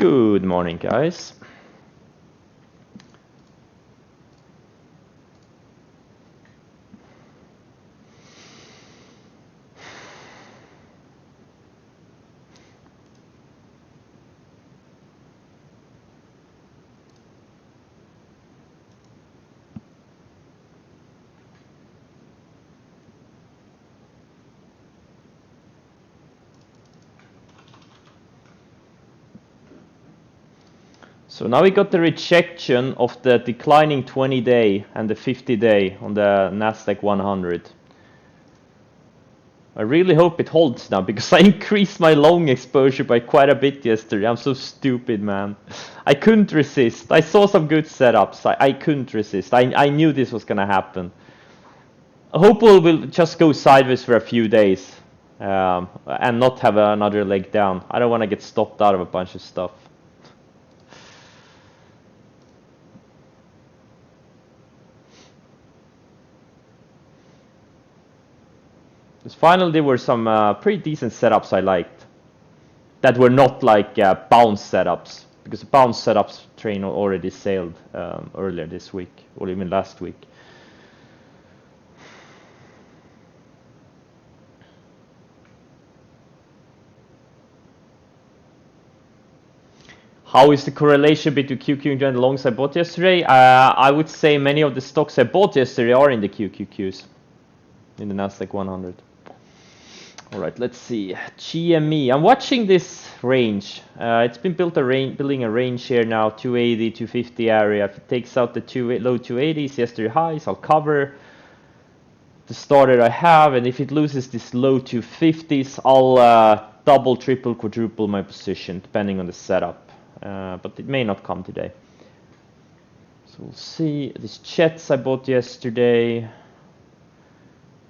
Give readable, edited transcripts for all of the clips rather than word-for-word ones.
Good morning, guys. So now we got the rejection of the declining 20-day and the 50-day on the Nasdaq 100. I really hope it holds now because I increased my long exposure by quite a bit yesterday. I'm so stupid, man. I couldn't resist. I saw some good setups. I couldn't resist. I knew this was gonna happen. I hope we'll just go sideways for a few days and not have another leg down. I don't want to get stopped out of a bunch of stuff. Finally, there were some pretty decent setups I liked that were not like bounce setups, because the bounce setups train already sailed earlier this week or even last week. How is the correlation between QQQ and the longs I bought yesterday? I would say many of the stocks I bought yesterday are in the QQQs, in the Nasdaq 100. All right, let's see. GME. I'm watching this range. It's been building a range here now, 280, 250 area. If it takes out the low 280s, yesterday highs, I'll cover the starter I have, and if it loses this low 250s, I'll double, triple, quadruple my position, depending on the setup. But it may not come today. So we'll see. These Jets I bought yesterday,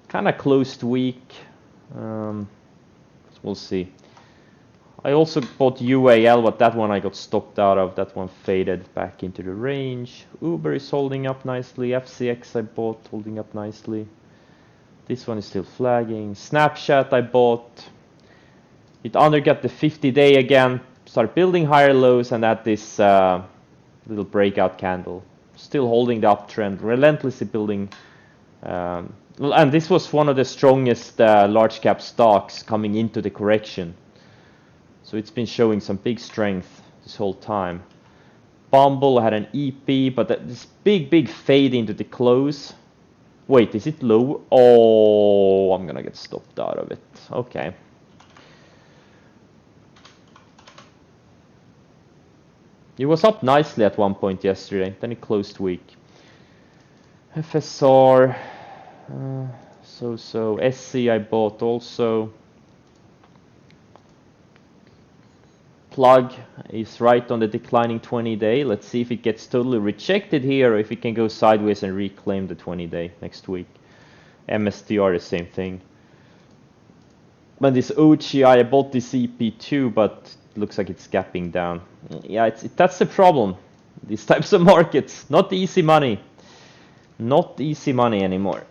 kind of closed weak. So we'll see. I also bought UAL, but that one I got stopped out of. That one faded back into the range. Uber is holding up nicely. FCX I bought, holding up nicely. This one is still flagging. Snapchat I bought. It undergot the 50-day again. Start building higher lows and at this little breakout candle. Still holding the uptrend, relentlessly building. And this was one of the strongest large cap stocks coming into the correction. So it's been showing some big strength this whole time. Bumble had an EP, but this big fade into the close. Wait, is it low? Oh, I'm gonna get stopped out of it. Okay. It was up nicely at one point yesterday, then it closed weak. FSR, so SC I bought also. Plug is right on the declining 20-day. Let's see if it gets totally rejected here or if it can go sideways and reclaim the 20-day next week. MSTR, the same thing. But this OGI, I bought this EP2, but it looks like it's gapping down. Yeah, that's the problem. These types of markets, not easy money. Not easy money anymore.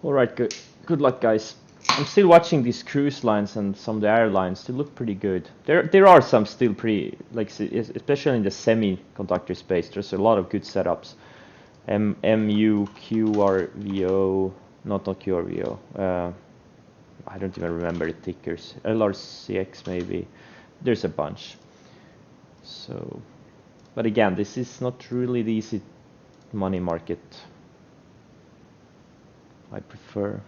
Alright, good luck, guys. I'm still watching these cruise lines and some of the airlines. They look pretty good. There are some still pretty, like, especially in the semiconductor space, there's a lot of good setups. MU, QRVO, not QRVO. I don't even remember the tickers. LRCX maybe. There's a bunch. So, but again, this is not really the easy money market I prefer.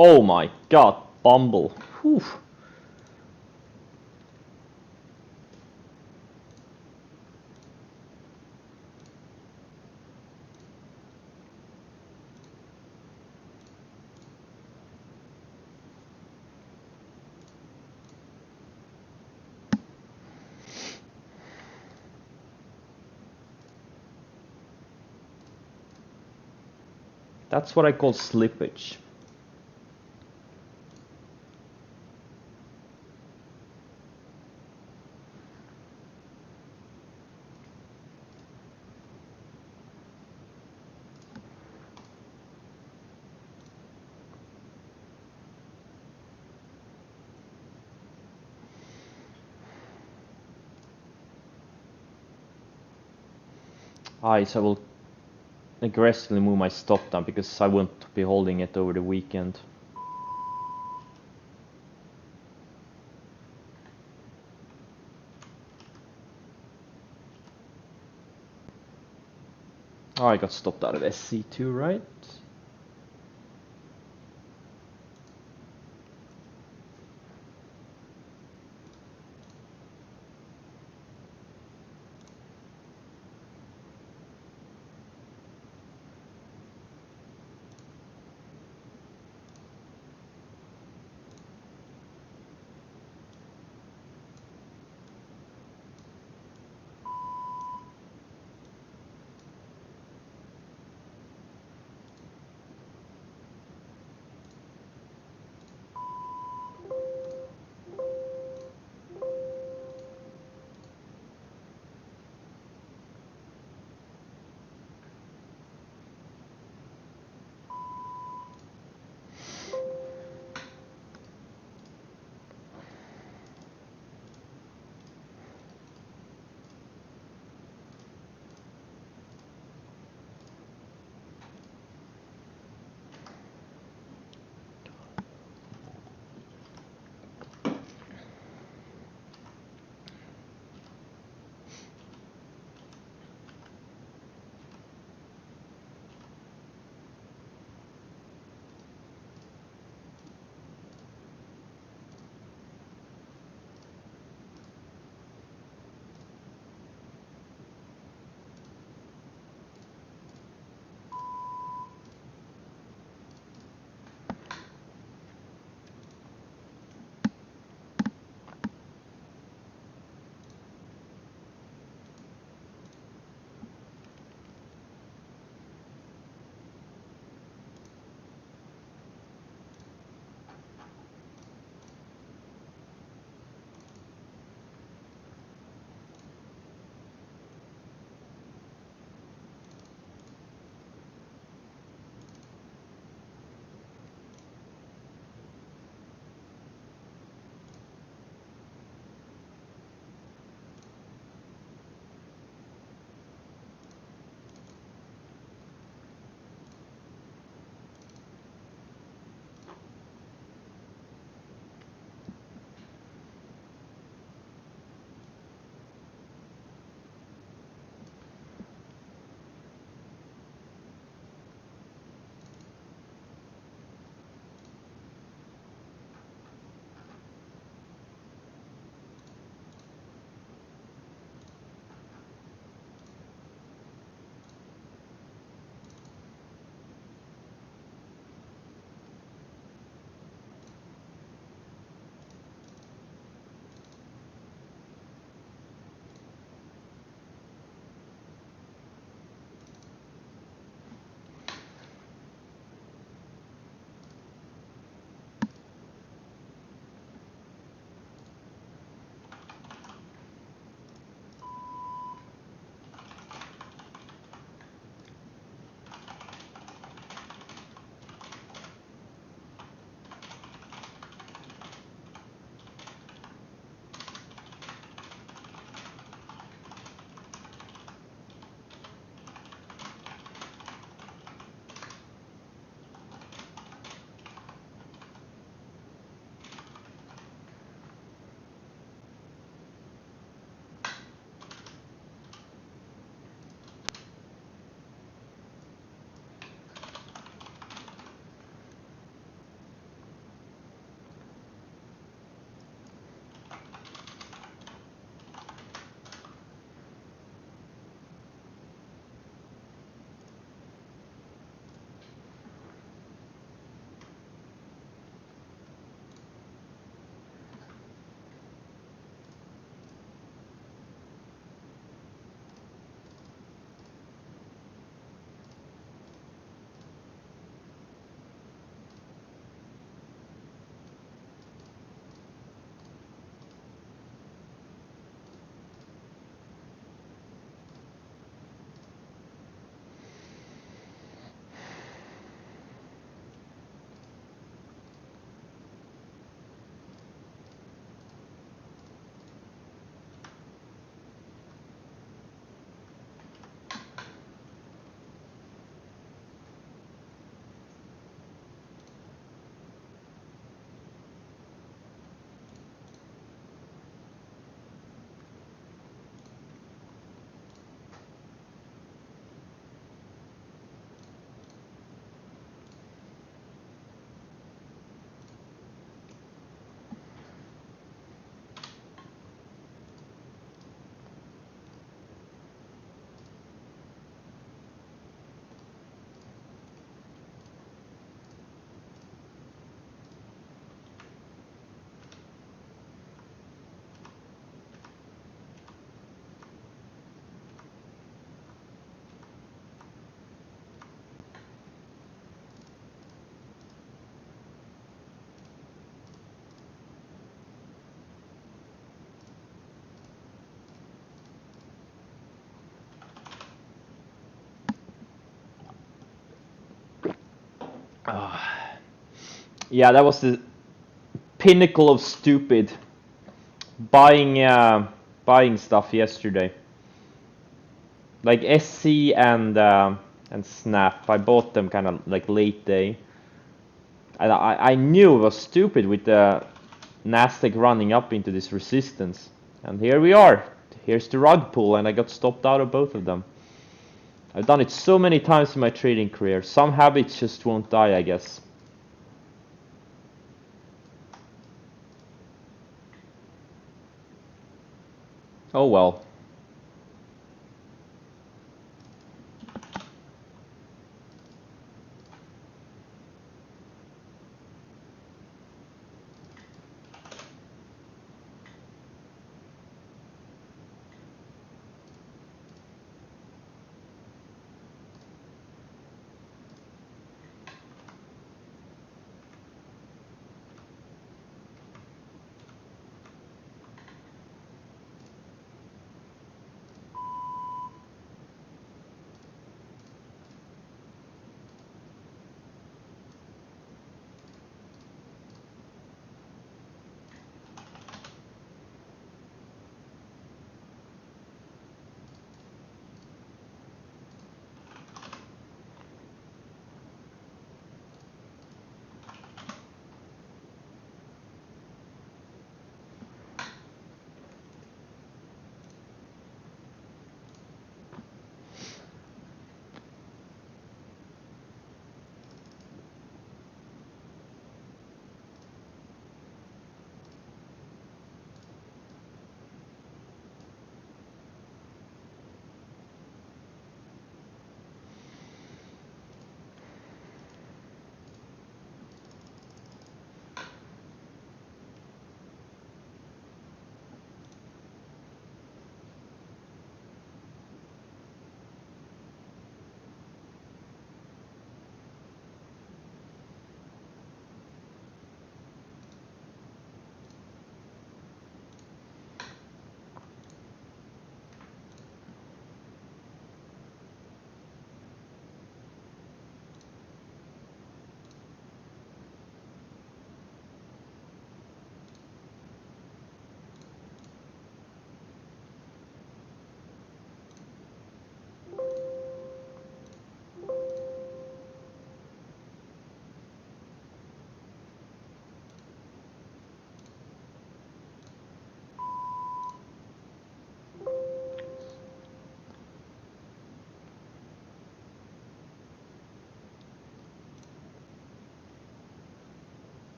Oh my god, Bumble. Whew. That's what I call slippage. So I will aggressively move my stop down because I won't be holding it over the weekend. Oh, I got stopped out of SC2, right? Yeah, that was the pinnacle of stupid. Buying stuff yesterday. Like SC and Snap. I bought them kind of like late day. And I knew it was stupid with the Nasdaq running up into this resistance. And here we are. Here's the rug pull, and I got stopped out of both of them. I've done it so many times in my trading career. Some habits just won't die, I guess. Oh well.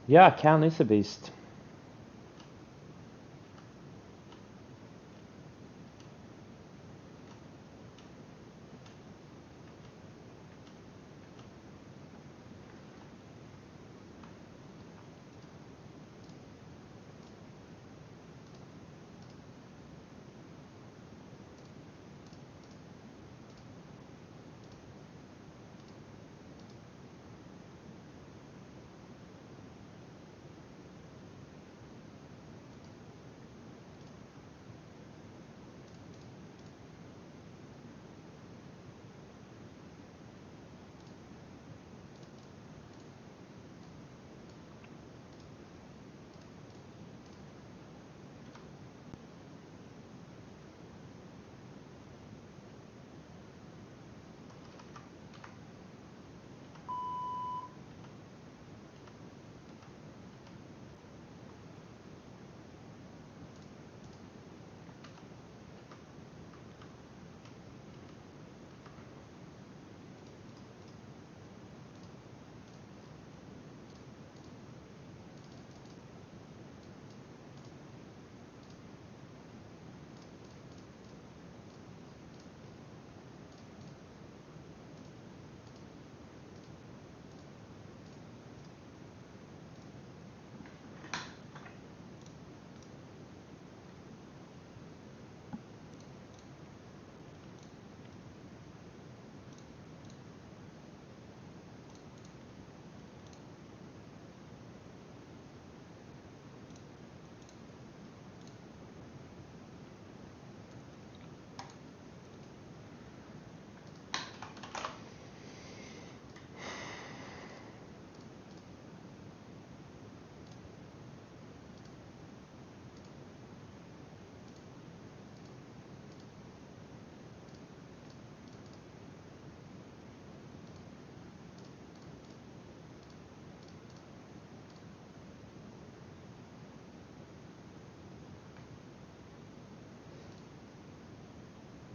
Yeah, Can is a beast.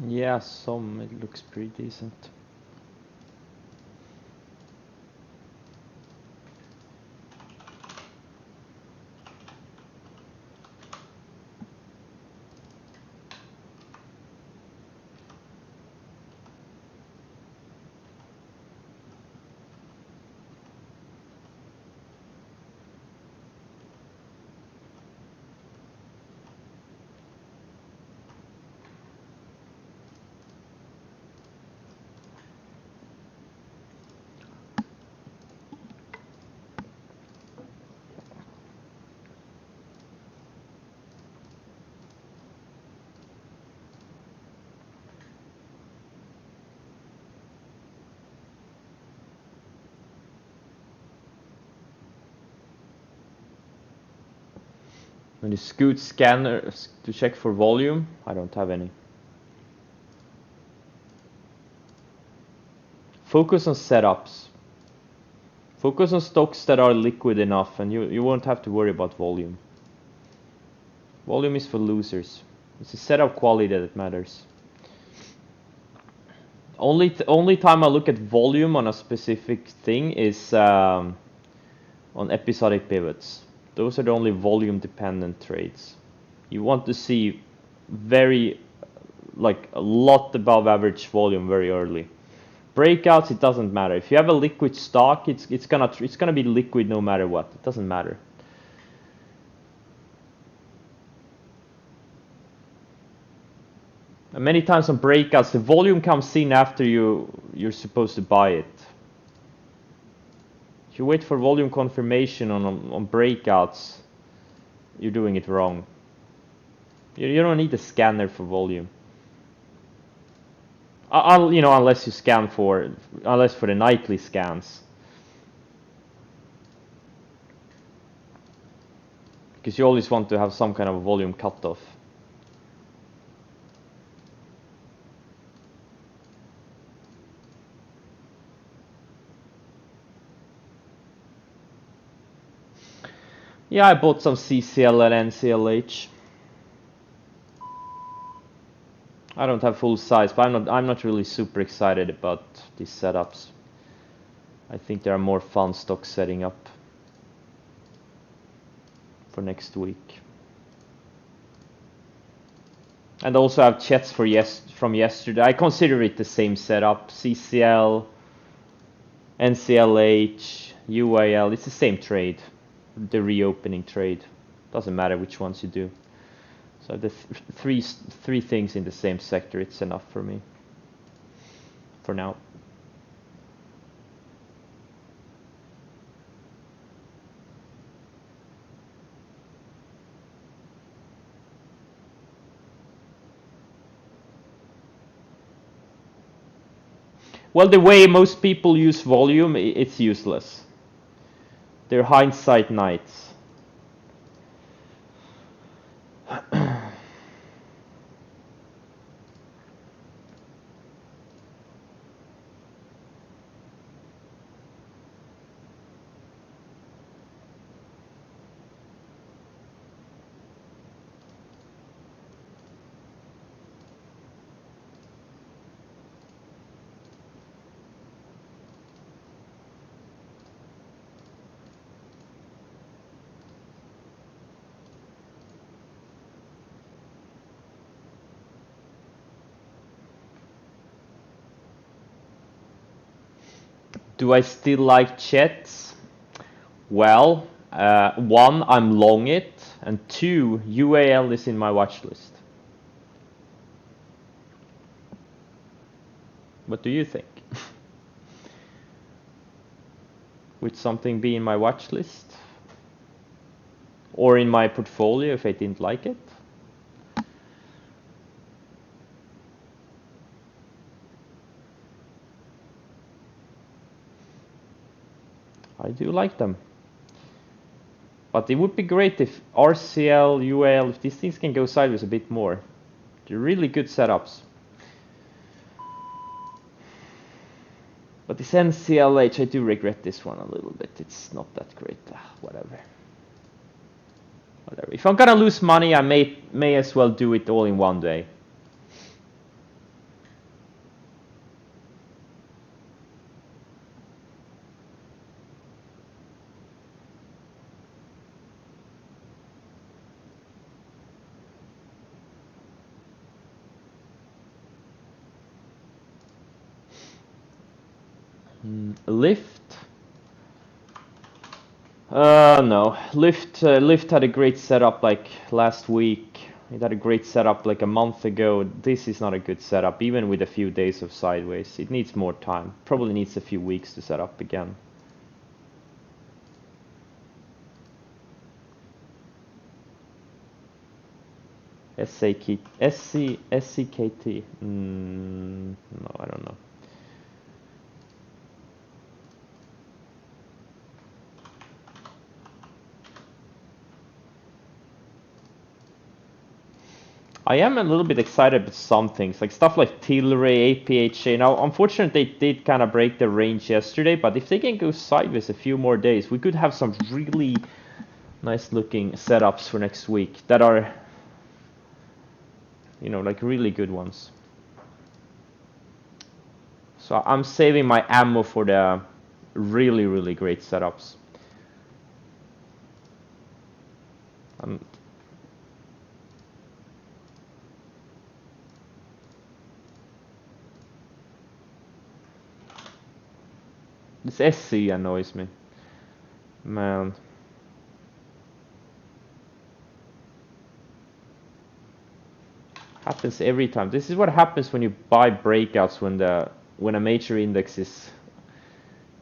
Yeah, some it looks pretty decent. When you scoot scanner to check for volume, I don't have any. Focus on setups. Focus on stocks that are liquid enough and you won't have to worry about volume. Volume is for losers. It's the setup quality that matters. Only time I look at volume on a specific thing is on episodic pivots. Those are the only volume dependent trades. You want to see very like a lot above average volume very early. Breakouts, it doesn't matter. If you have a liquid stock, it's gonna be liquid no matter what. It doesn't matter. And many times on breakouts, the volume comes in after you're supposed to buy it. If you wait for volume confirmation on breakouts, you're doing it wrong. You don't need a scanner for volume. Unless you scan unless for the nightly scans. Because you always want to have some kind of a volume cutoff. Yeah, I bought some CCL and NCLH. I don't have full size, but I'm not really super excited about these setups. I think there are more fun stocks setting up. for next week. And also have chats for from yesterday. I consider it the same setup. CCL, NCLH, UAL. It's the same trade. The reopening trade. Doesn't matter which ones you do. So the three things in the same sector, it's enough for me. For now. Well, the way most people use volume, it's useless. They're hindsight knights. Do I still like chats? Well, one, I'm long it, and two, UAL is in my watch list. What do you think? Would something be in my watch list? Or in my portfolio if I didn't like it? I do like them. But it would be great if RCL, UAL, if these things can go sideways a bit more. They're really good setups. But this NCLH, I do regret this one a little bit. It's not that great. Whatever. If I'm gonna lose money, I may as well do it all in one day. Lyft. No. Lyft had a great setup like last week. It had a great setup like a month ago. This is not a good setup, even with a few days of sideways. It needs more time. Probably needs a few weeks to set up again. SCKT? No, I don't know. I am a little bit excited about some things, like stuff like Tilray, APHA. Now, unfortunately, they did kind of break the range yesterday, but if they can go sideways a few more days, we could have some really nice looking setups for next week that are, you know, like really good ones. So I'm saving my ammo for the really, really great setups. This SC annoys me. Man. Happens every time. This is what happens when you buy breakouts when a major index is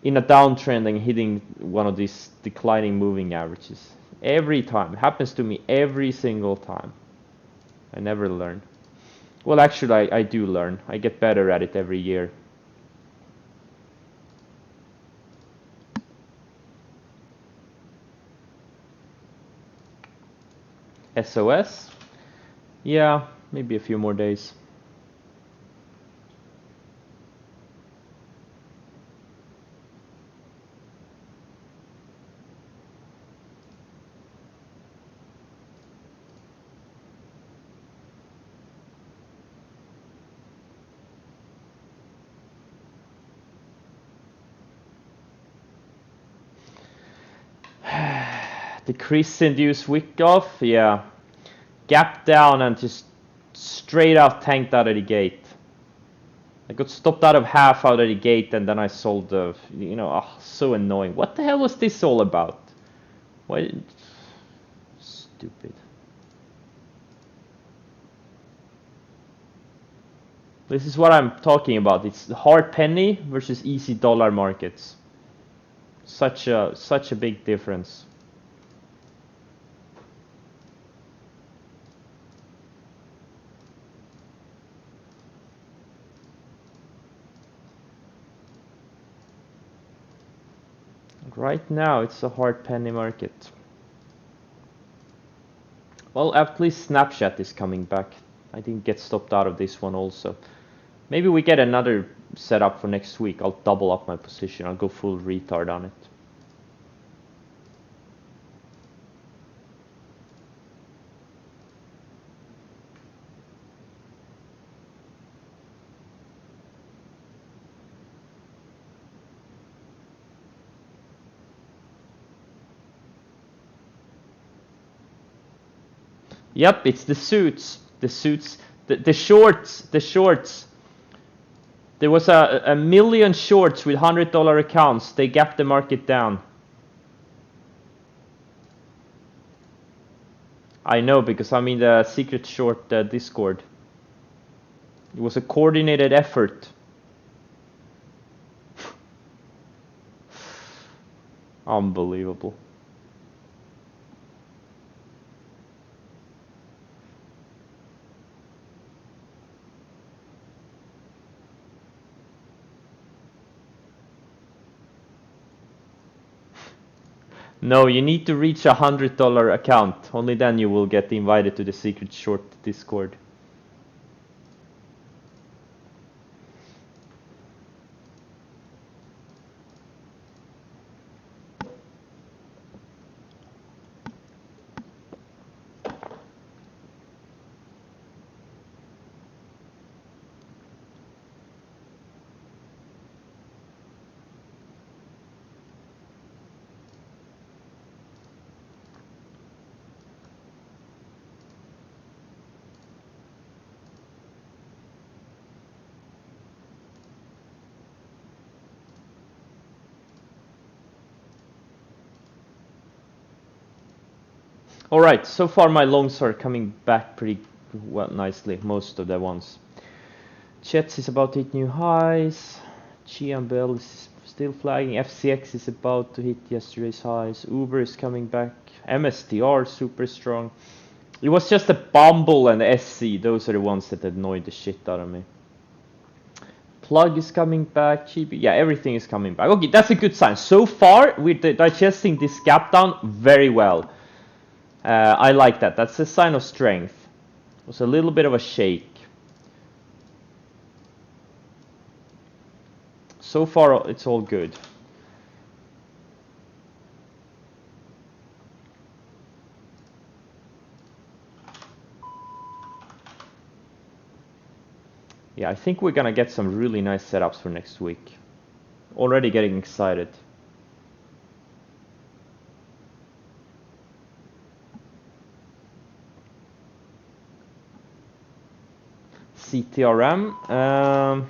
in a downtrend and hitting one of these declining moving averages. Every time. It happens to me every single time. I never learn. Well, actually, I do learn. I get better at it every year. SOS? Yeah, maybe a few more days. The Chris-induced wick off, yeah. Gap down and just straight out tanked out of the gate. I got stopped out of half out of the gate and then I sold the, so annoying. What the hell was this all about? Why? Stupid. This is what I'm talking about. It's hard penny versus easy dollar markets. Such a big difference. Right now, it's a hard penny market. Well, at least Snapchat is coming back. I didn't get stopped out of this one also. Maybe we get another setup for next week. I'll double up my position. I'll go full retard on it. Yep, it's the suits. The suits. The shorts. The shorts. There was a million shorts with $100 accounts. They gapped the market down. I know, because I'm in the secret short Discord. It was a coordinated effort. Unbelievable. No, you need to reach $100 account. Only then you will get invited to the secret short Discord. Alright, so far my longs are coming back pretty well, nicely, most of the ones. Jets is about to hit new highs. Bell is still flagging. FCX is about to hit yesterday's highs. Uber is coming back. MSTR super strong. It was just a Bumble and SC. Those are the ones that annoyed the shit out of me. Plug is coming back. Cheapy. Yeah, everything is coming back. Okay, that's a good sign. So far, we're digesting this gap down very well. I like that. That's a sign of strength. It was a little bit of a shake. So far, it's all good. Yeah, I think we're gonna get some really nice setups for next week. Already getting excited. CTRM.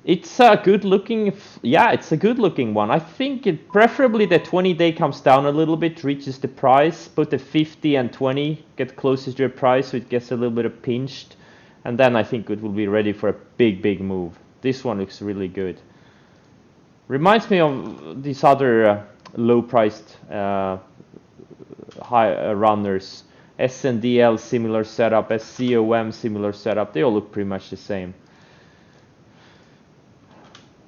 It's a good looking, yeah, it's a good looking one. I think preferably the 20-day comes down a little bit, reaches the price, but the 50 and 20 get closer to the price, so it gets a little bit of pinched. And then I think it will be ready for a big move. This one looks really good. Reminds me of these other low-priced high runners. SNDL similar setup, SCOM similar setup. They all look pretty much the same.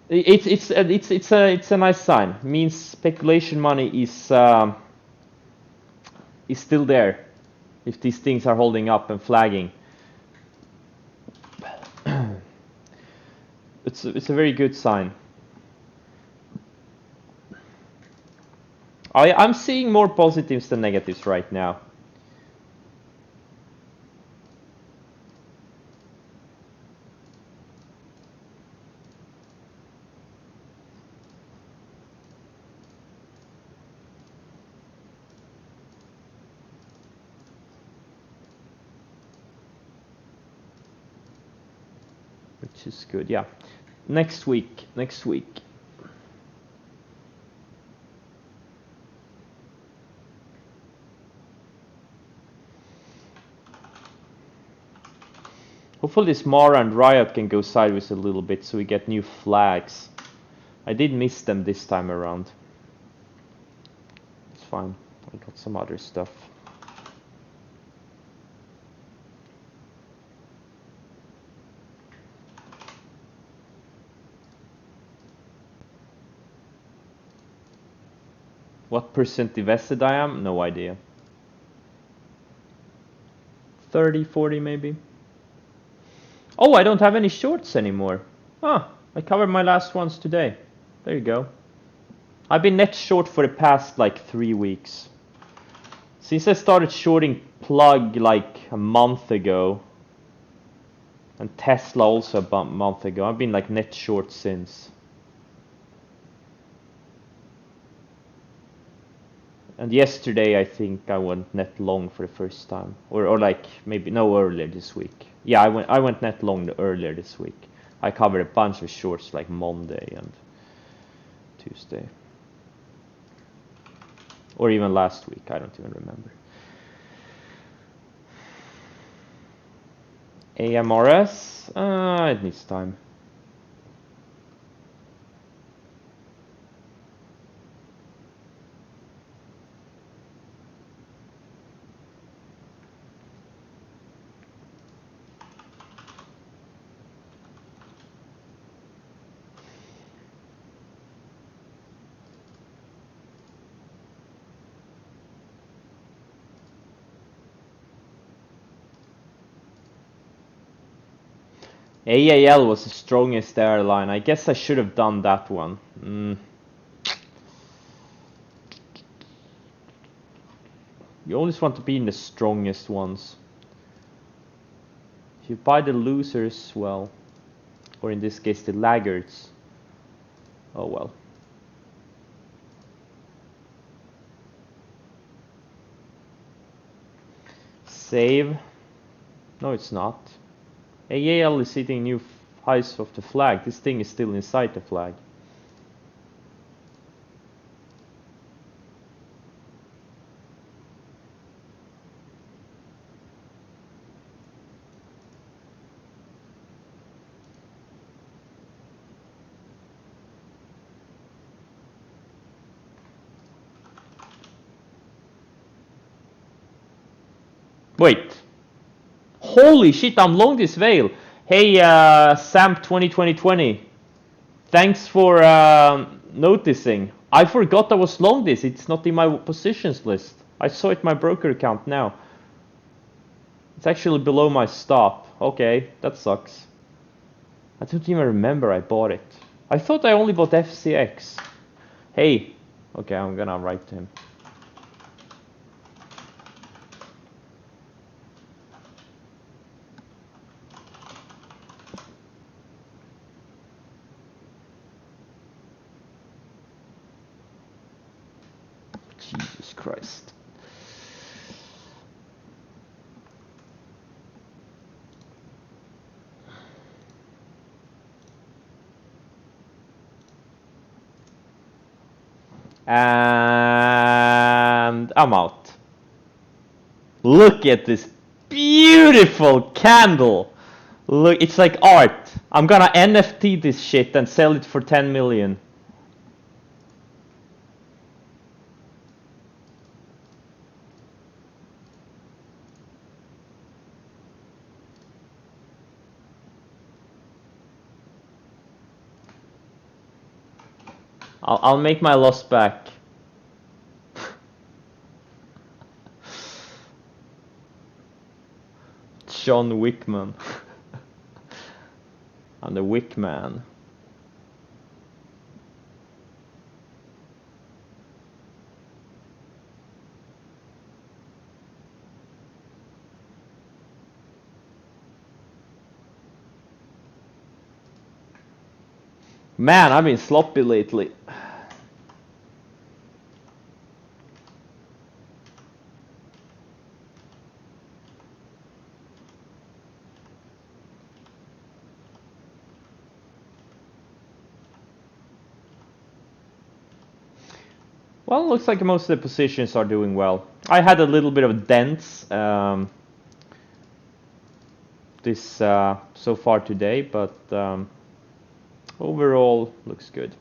It's a nice sign. It means speculation money is still there if these things are holding up and flagging. It's a very good sign. I'm seeing more positives than negatives right now. which is good. Yeah, next week. Hopefully this Mara and Riot can go sideways a little bit so we get new flags. I did miss them this time around. It's fine. I got some other stuff. What percent invested I am? No idea. 30, 40 maybe. Oh, I don't have any shorts anymore. Ah, I covered my last ones today. There you go. I've been net short for the past like 3 weeks. Since I started shorting Plug like a month ago. And Tesla also a month ago. I've been like net short since. And yesterday I think I went net long for the first time. Or like maybe no earlier this week. Yeah, I went net long earlier this week. I covered a bunch of shorts like Monday and Tuesday. Or even last week, I don't even remember. AMRS? It needs time. AAL was the strongest airline. I guess I should have done that one. You always want to be in the strongest ones. If you buy the losers, well, or in this case the laggards, oh well. Save. No, it's not. AAL is hitting new highs of the flag. This thing is still inside the flag. Wait. Holy shit, I'm long this veil. Hey, Samp 2020. Thanks for noticing. I forgot I was long this. It's not in my positions list. I saw it in my broker account now. It's actually below my stop. Okay, that sucks. I don't even remember I bought it. I thought I only bought FCX. Hey. Okay, I'm gonna write to him. Jesus Christ. And I'm out. Look at this beautiful candle. Look, it's like art. I'm gonna NFT this shit and sell it for 10 million. I'll make my loss back. John Wickman. I'm the Wickman. Man, I've been sloppy lately. Well, looks like most of the positions are doing well. I had a little bit of dents this so far today, but overall looks good.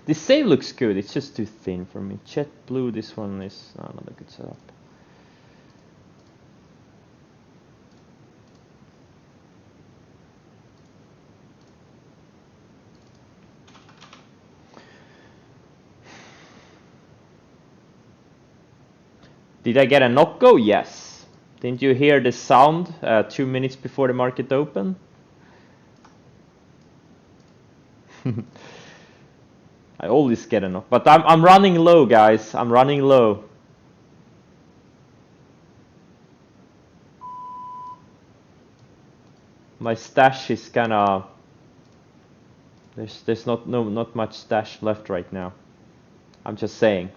This save looks good, it's just too thin for me. Jet blue, this one is not a good setup. Did I get a knocko? Yes. Didn't you hear the sound 2 minutes before the market opened? I always get a knock, but I'm running low, guys. I'm running low. My stash is kind of there's not much stash left right now. I'm just saying.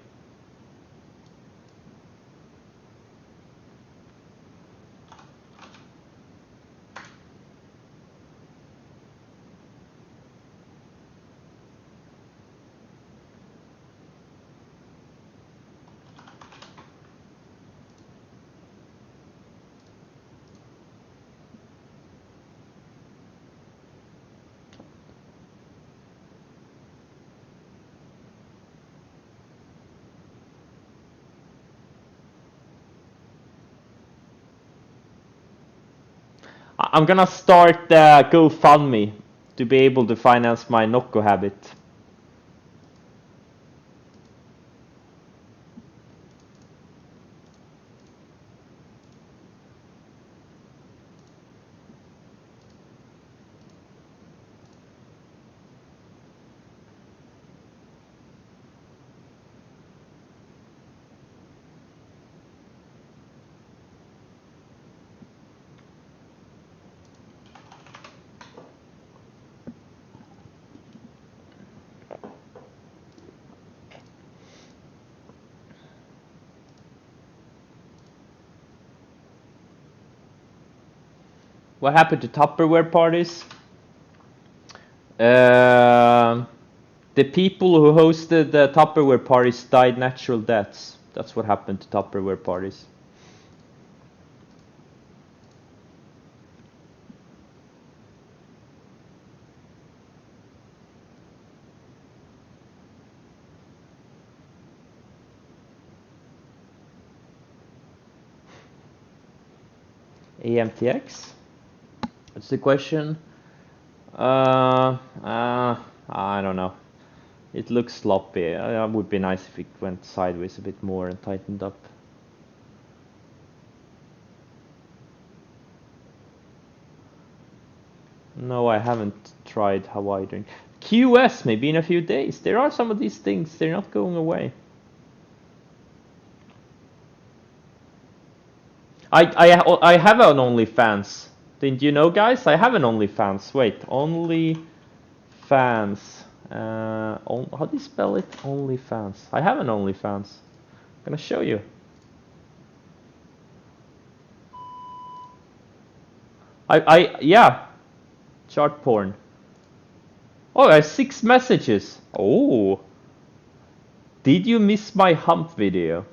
I'm gonna start GoFundMe to be able to finance my knocko habit. What happened to Tupperware parties? The people who hosted the Tupperware parties died natural deaths. That's what happened to Tupperware parties. AMTX? What's the question? I don't know. It looks sloppy. It would be nice if it went sideways a bit more and tightened up. No, I haven't tried Hawaii drink. QS maybe in a few days. There are some of these things. They're not going away. I have an OnlyFans. Didn't you know, guys? I have an OnlyFans. Wait, OnlyFans. How do you spell it? OnlyFans. I have an OnlyFans. I'm gonna show you. Yeah. Chart porn. Oh, I have 6 messages. Oh. Did you miss my hump video?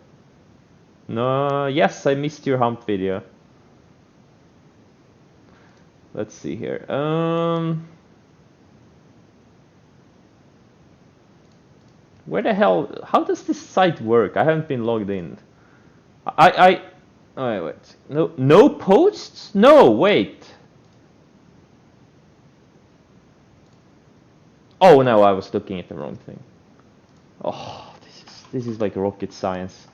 No, yes, I missed your hump video. Let's see here. Where the hell? How does this site work? I haven't been logged in. Oh, wait. No posts? No, wait. Oh no, I was looking at the wrong thing. Oh, this is like rocket science.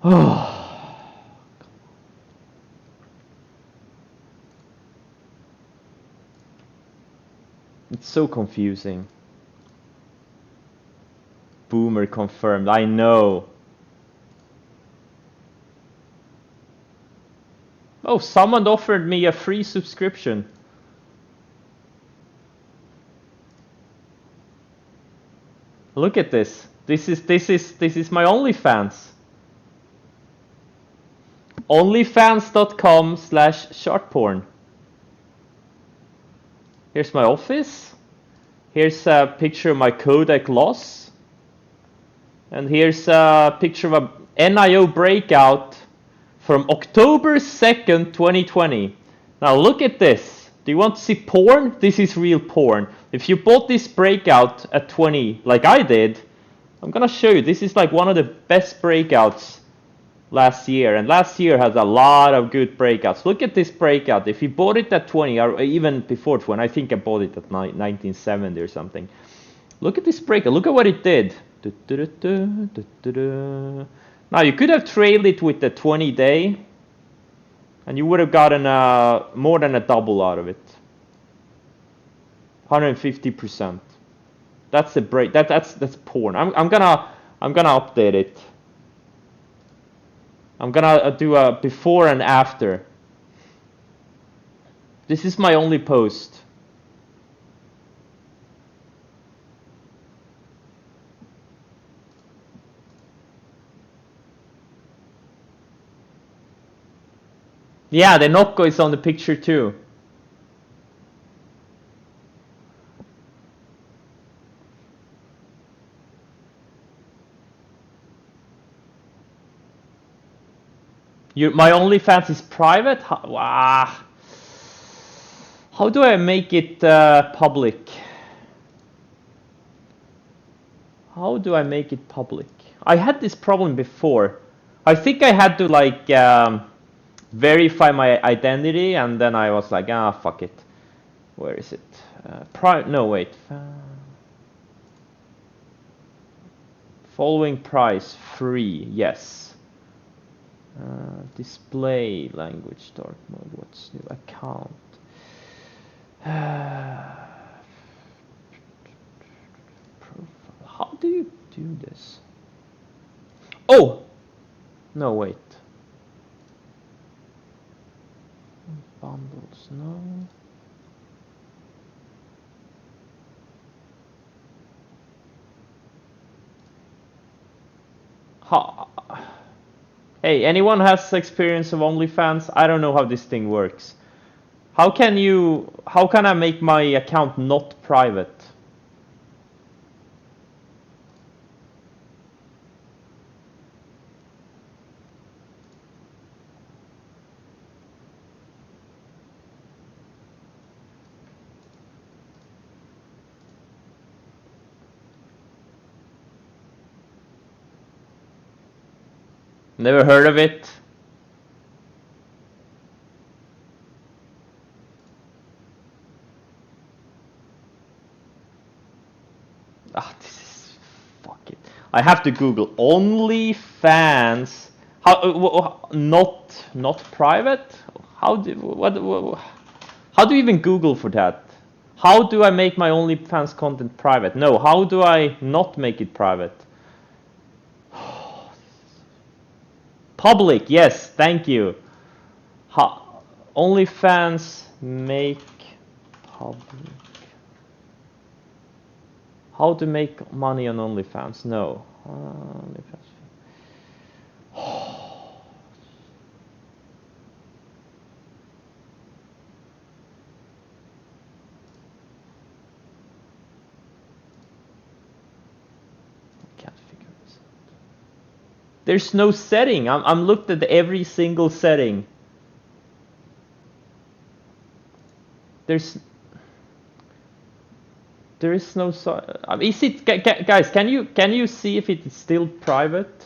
Oh. It's so confusing. Boomer confirmed. I know. Oh, someone offered me a free subscription. Look at this. This is my OnlyFans. Onlyfans.com/sharkporn. Here's my office. Here's a picture of my codec loss. And here's a picture of a NIO breakout from October 2nd, 2020. Now look at this. Do you want to see porn? This is real porn. If you bought this breakout at 20, like I did, I'm gonna show you. This is like one of the best breakouts last year, and last year has a lot of good breakouts. Look at this breakout. If you bought it at 20, or even before 20, I think I bought it at 1970 or something. Look at this breakout. Look at what it did. Now you could have trailed it with the 20-day, and you would have gotten more than a double out of it. 150%. That's the break. That's porn. I'm gonna update it. I'm gonna do a before and after. This is my only post. Yeah, the Nocco is on the picture too. My OnlyFans is private? Wow. How do I make it public? How do I make it public? I had this problem before. I think I had to like verify my identity, and then I was like, fuck it. Where is it? No, wait. Following price, free, yes. Display language, dark mode, what's new? Account. Profile. How do you do this? Oh! No, wait. Bundles, no. Hey, anyone has experience of OnlyFans? I don't know how this thing works. How can I make my account not private? Never heard of it. This is fuck it. I have to Google OnlyFans. How not private? How do you even Google for that? How do I make my OnlyFans content private? No, how do I not make it private? Public, yes, thank you. OnlyFans make public. How to make money on OnlyFans? No. OnlyFans. Can't figure this out. There's no setting. I'm looked at every single setting. There is no. Is it, guys? Can you see if it is still private?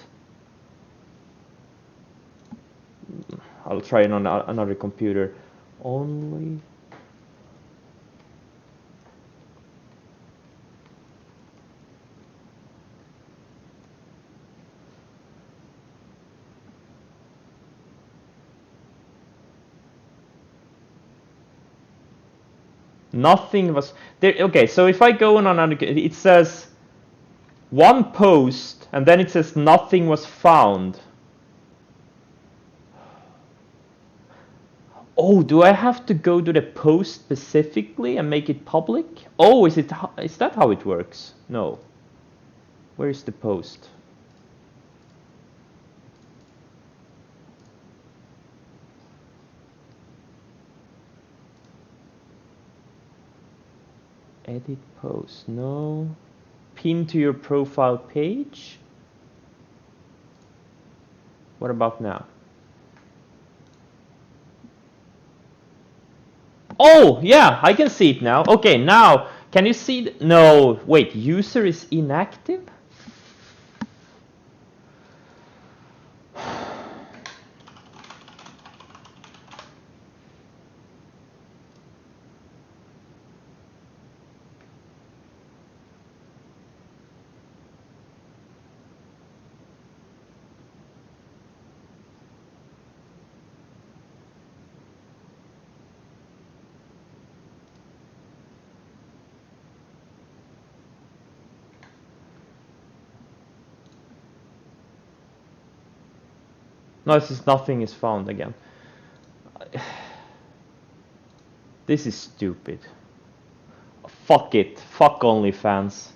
I'll try it on another computer. Only. Nothing was there. Okay, so if I go on another, it says one post, and then it says nothing was found. Oh, do I have to go to the post specifically and make it public? Oh, is that how it works? No. Where is the post? Edit post, no. Pin to your profile page. What about now? Oh, yeah, I can see it now. Okay, now, can you see? No, wait, user is inactive? No, this is nothing is found again. This is stupid. Fuck it. Fuck OnlyFans.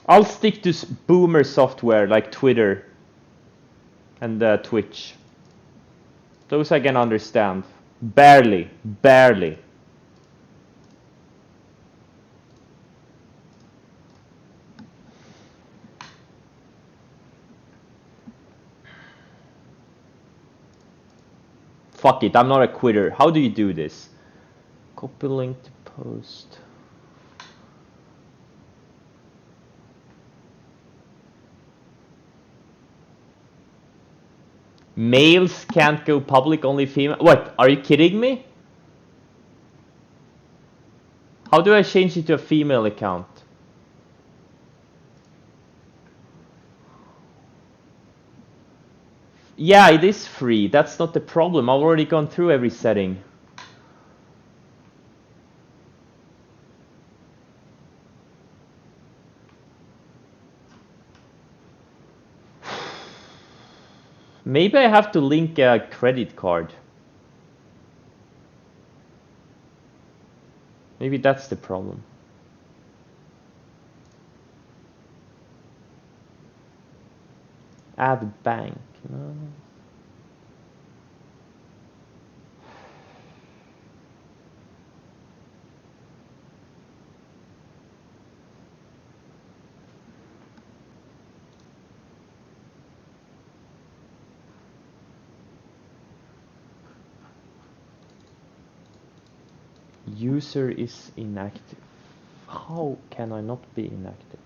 I'll stick to boomer software like Twitter and Twitch. Those I can understand. Barely. Barely. Fuck it, I'm not a quitter. How do you do this? Copy link to post. Males can't go public, only female. What? Are you kidding me? How do I change it to a female account? Yeah, it is free. That's not the problem. I've already gone through every setting. Maybe I have to link a credit card. Maybe that's the problem. Add bank. No. User is inactive. How can I not be inactive?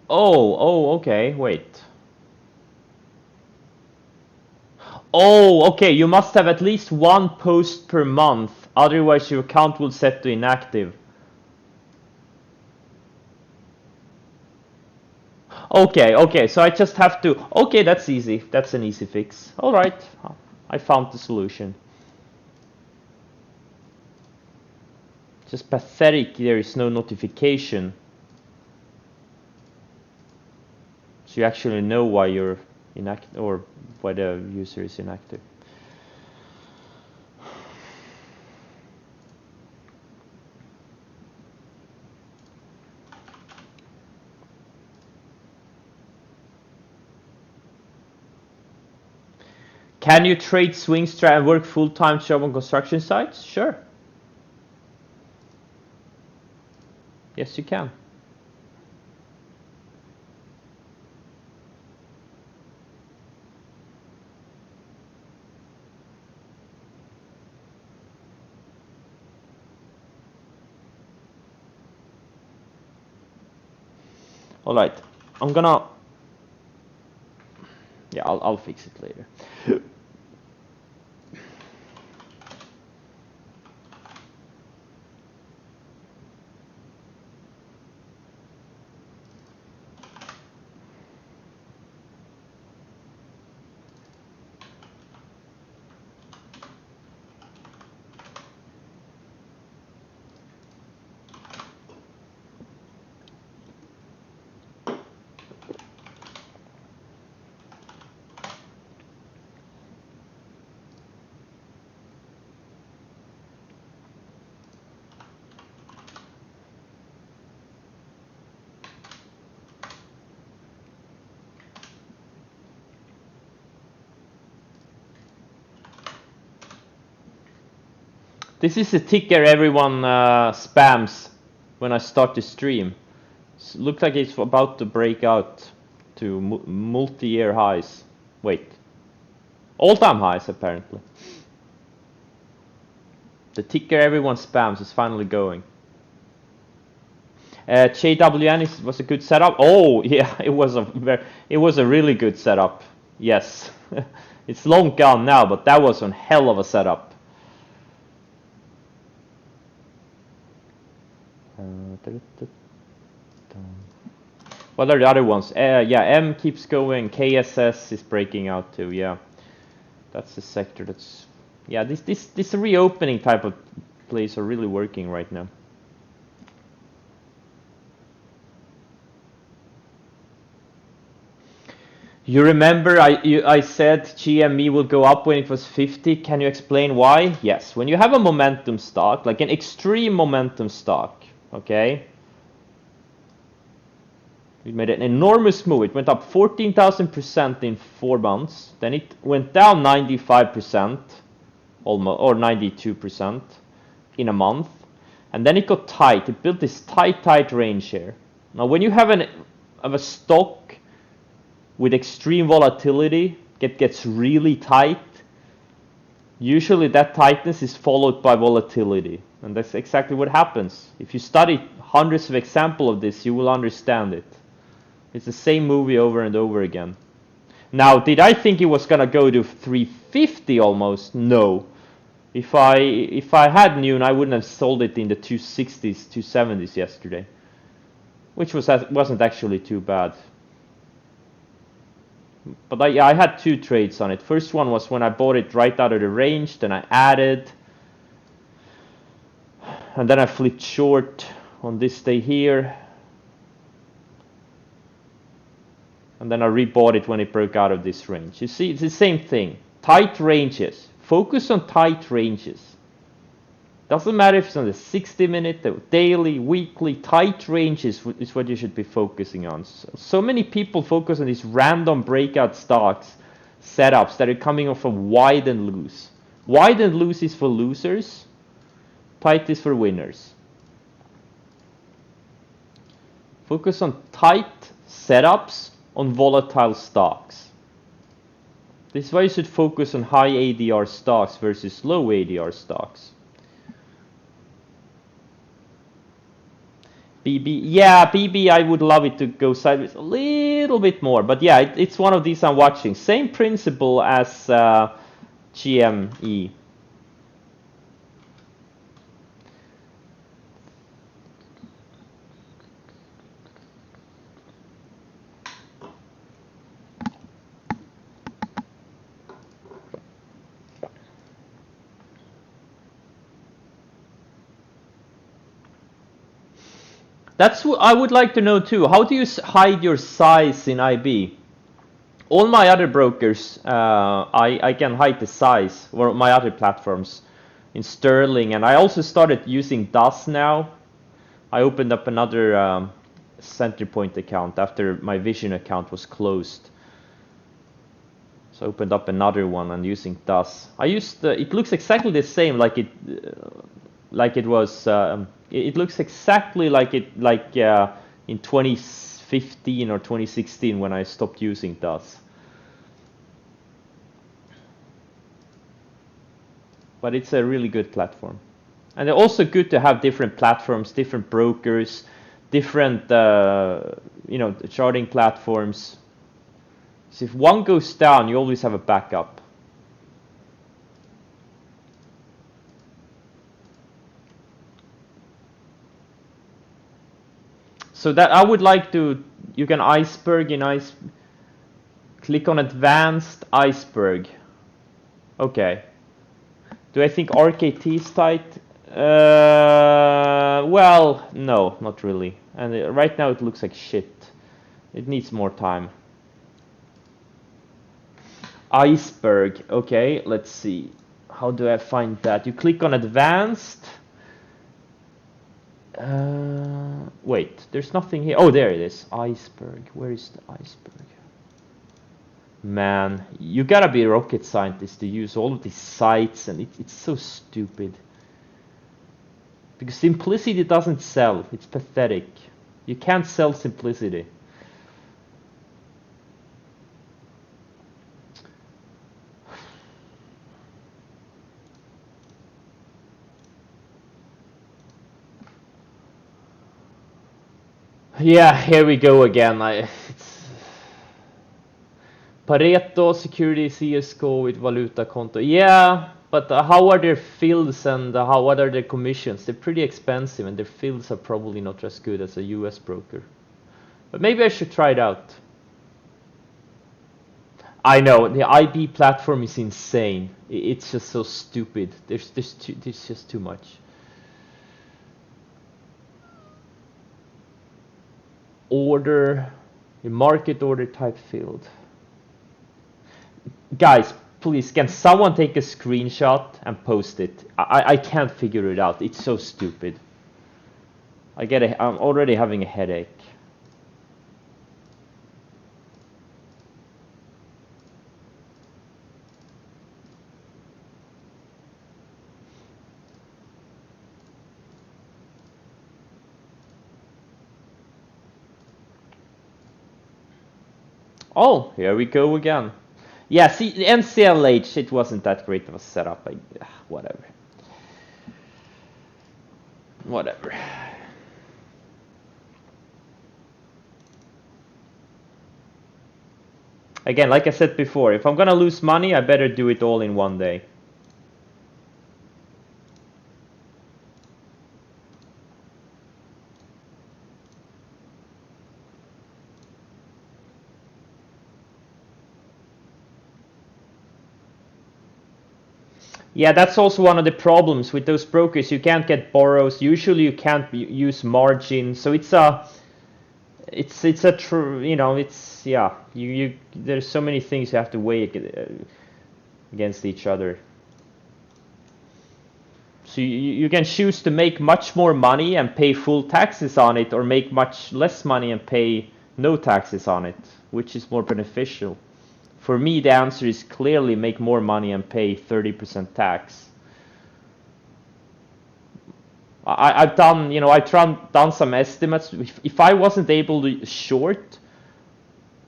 Oh, okay, wait. Oh, okay, you must have at least one post per month, otherwise your account will set to inactive. Okay, so I just have to... Okay, that's easy. That's an easy fix. Alright, I found the solution. Just pathetic, there is no notification. So you actually know why you're inactive, or why the user is inactive. Can you trade Swingstrap and work full-time job on construction sites? Sure. Yes, you can. All right, I'm gonna... Yeah, I'll fix it later. This is a ticker everyone spams when I start the stream. Looks like it's about to break out to multi-year highs. Wait. All-time highs, apparently. The ticker everyone spams is finally going. JWN was a good setup. Oh, yeah, it was a really good setup. Yes. It's long gone now, but that was one hell of a setup. What are the other ones? Yeah, M keeps going. KSS is breaking out too. Yeah, that's the sector that's. Yeah, this reopening type of plays are really working right now. You remember I said GME will go up when it was 50. Can you explain why? Yes, when you have a momentum stock, like an extreme momentum stock, okay? It made an enormous move. It went up 14,000% in 4 months. Then it went down 95%, almost, or 92% in a month. And then it got tight. It built this tight range here. Now, when you have a stock with extreme volatility, it gets really tight. Usually that tightness is followed by volatility. And that's exactly what happens. If you study hundreds of examples of this, you will understand it. It's the same movie over and over again. Now, did I think it was gonna go to 350 almost? No. If I had known, I wouldn't have sold it in the 260s, 270s yesterday, which wasn't actually too bad. But I had 2 trades on it. First one was when I bought it right out of the range, then I added, and then I flipped short on this day here. And then I rebought it when it broke out of this range. You see, it's the same thing. Tight ranges. Focus on tight ranges. Doesn't matter if it's on the 60-minute, the daily, weekly, tight ranges is what you should be focusing on. So many people focus on these random breakout stocks, setups that are coming off of wide and loose. Wide and loose is for losers. Tight is for winners. Focus on tight setups on volatile stocks. This is why you should focus on high ADR stocks versus low ADR stocks. BB, yeah, BB, I would love it to go sideways a little bit more, but yeah, it's one of these I'm watching. Same principle as GME. That's what I would like to know too. How do you hide your size in IB? All my other brokers, I can hide the size, or my other platforms in Sterling, and I also started using DAS now. I opened up another Centerpoint account after my Vision account was closed. So I opened up another one and using DAS. I used it looks exactly the same, like it was. It looks exactly like in 2015 or 2016 when I stopped using DAS. But it's a really good platform. And it's also good to have different platforms, different brokers, different charting platforms. So if one goes down, you always have a backup. So that I would like to, you can iceberg in click on advanced iceberg. Okay. Do I think RKT is tight? Well, no, not really. And right now it looks like shit. It needs more time. Iceberg, okay, let's see. How do I find that? You click on advanced. Wait, there's nothing here. Oh, there it is. Iceberg. Where is the iceberg? Man, you gotta be a rocket scientist to use all of these sites, and it's so stupid. Because simplicity doesn't sell. It's pathetic. You can't sell simplicity. Yeah, here we go again. Pareto, security, CSGO with valuta konto. Yeah, but how are their fields and what are their commissions? They're pretty expensive and their fields are probably not as good as a US broker. But maybe I should try it out. I know, the IB platform is insane. It's just so stupid. There's just too much. Order, a market order type field. Guys, please, can someone take a screenshot and post it? I can't figure it out. It's so stupid. I'm already having a headache. Oh, here we go again. Yeah, see, the NCLH, it wasn't that great of a setup. Whatever. Whatever. Again, like I said before, if I'm gonna lose money, I better do it all in one day. Yeah, that's also one of the problems with those brokers. You can't get borrows. Usually, you can't use margin. So it's a true, it's yeah. There's so many things you have to weigh against each other. So you can choose to make much more money and pay full taxes on it, or make much less money and pay no taxes on it, which is more beneficial. For me, the answer is clearly make more money and pay 30% tax. I've done, done some estimates. If I wasn't able to short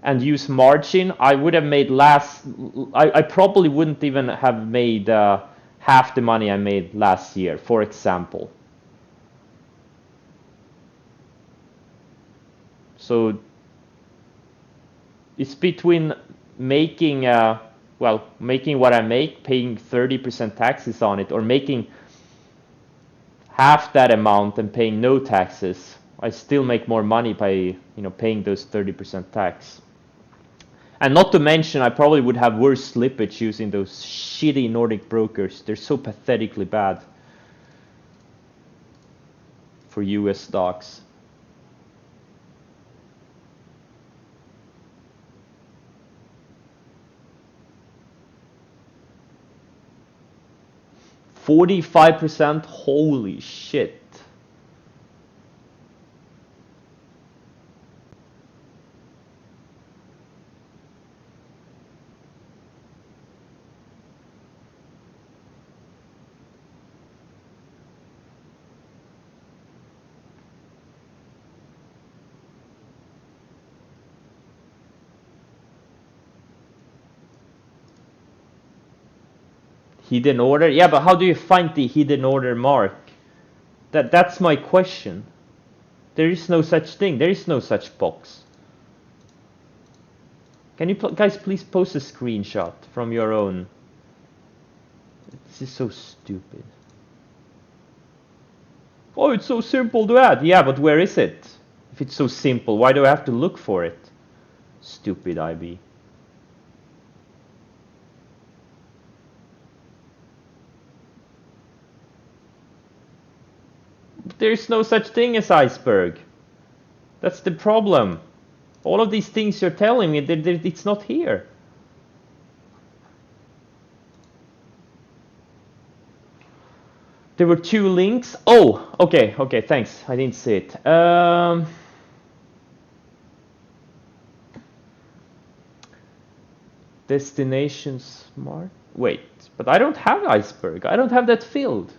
and use margin, I would have made I probably wouldn't even have made half the money I made last year, for example. So it's between making making what I make, paying 30% taxes on it, or making half that amount and paying no taxes. I still make more money by paying those 30% tax. And not to mention, I probably would have worse slippage using those shitty Nordic brokers. They're so pathetically bad for US stocks. %45? Holy shit. Hidden order? Yeah, but how do you find the hidden order mark? That's my question. There is no such thing. There is no such box. Can you guys please post a screenshot from your own? This is so stupid. Oh, it's so simple to add. Yeah, but where is it? If it's so simple, why do I have to look for it? Stupid IB. There's no such thing as iceberg. That's the problem. All of these things you're telling me, it's not here. There were 2 links. Oh, okay, thanks. I didn't see it. Destination smart. Wait, but I don't have iceberg. I don't have that field.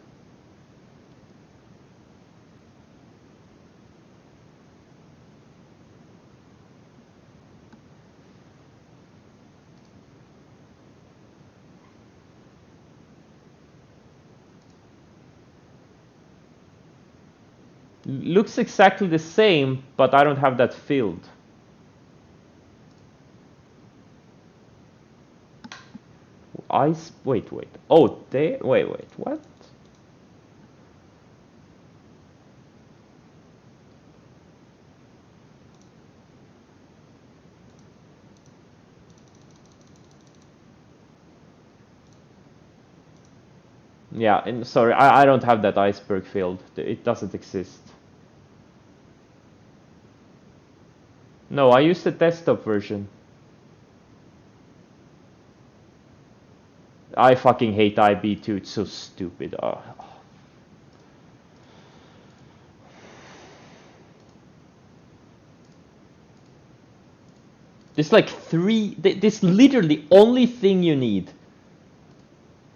Looks exactly the same, but I don't have that filled. Ice. Wait. Oh, they. Wait. What? Yeah, and sorry, I don't have that iceberg filled. It doesn't exist. No, I used the desktop version. I fucking hate IB2. It's so stupid. There's like three. This literally only thing you need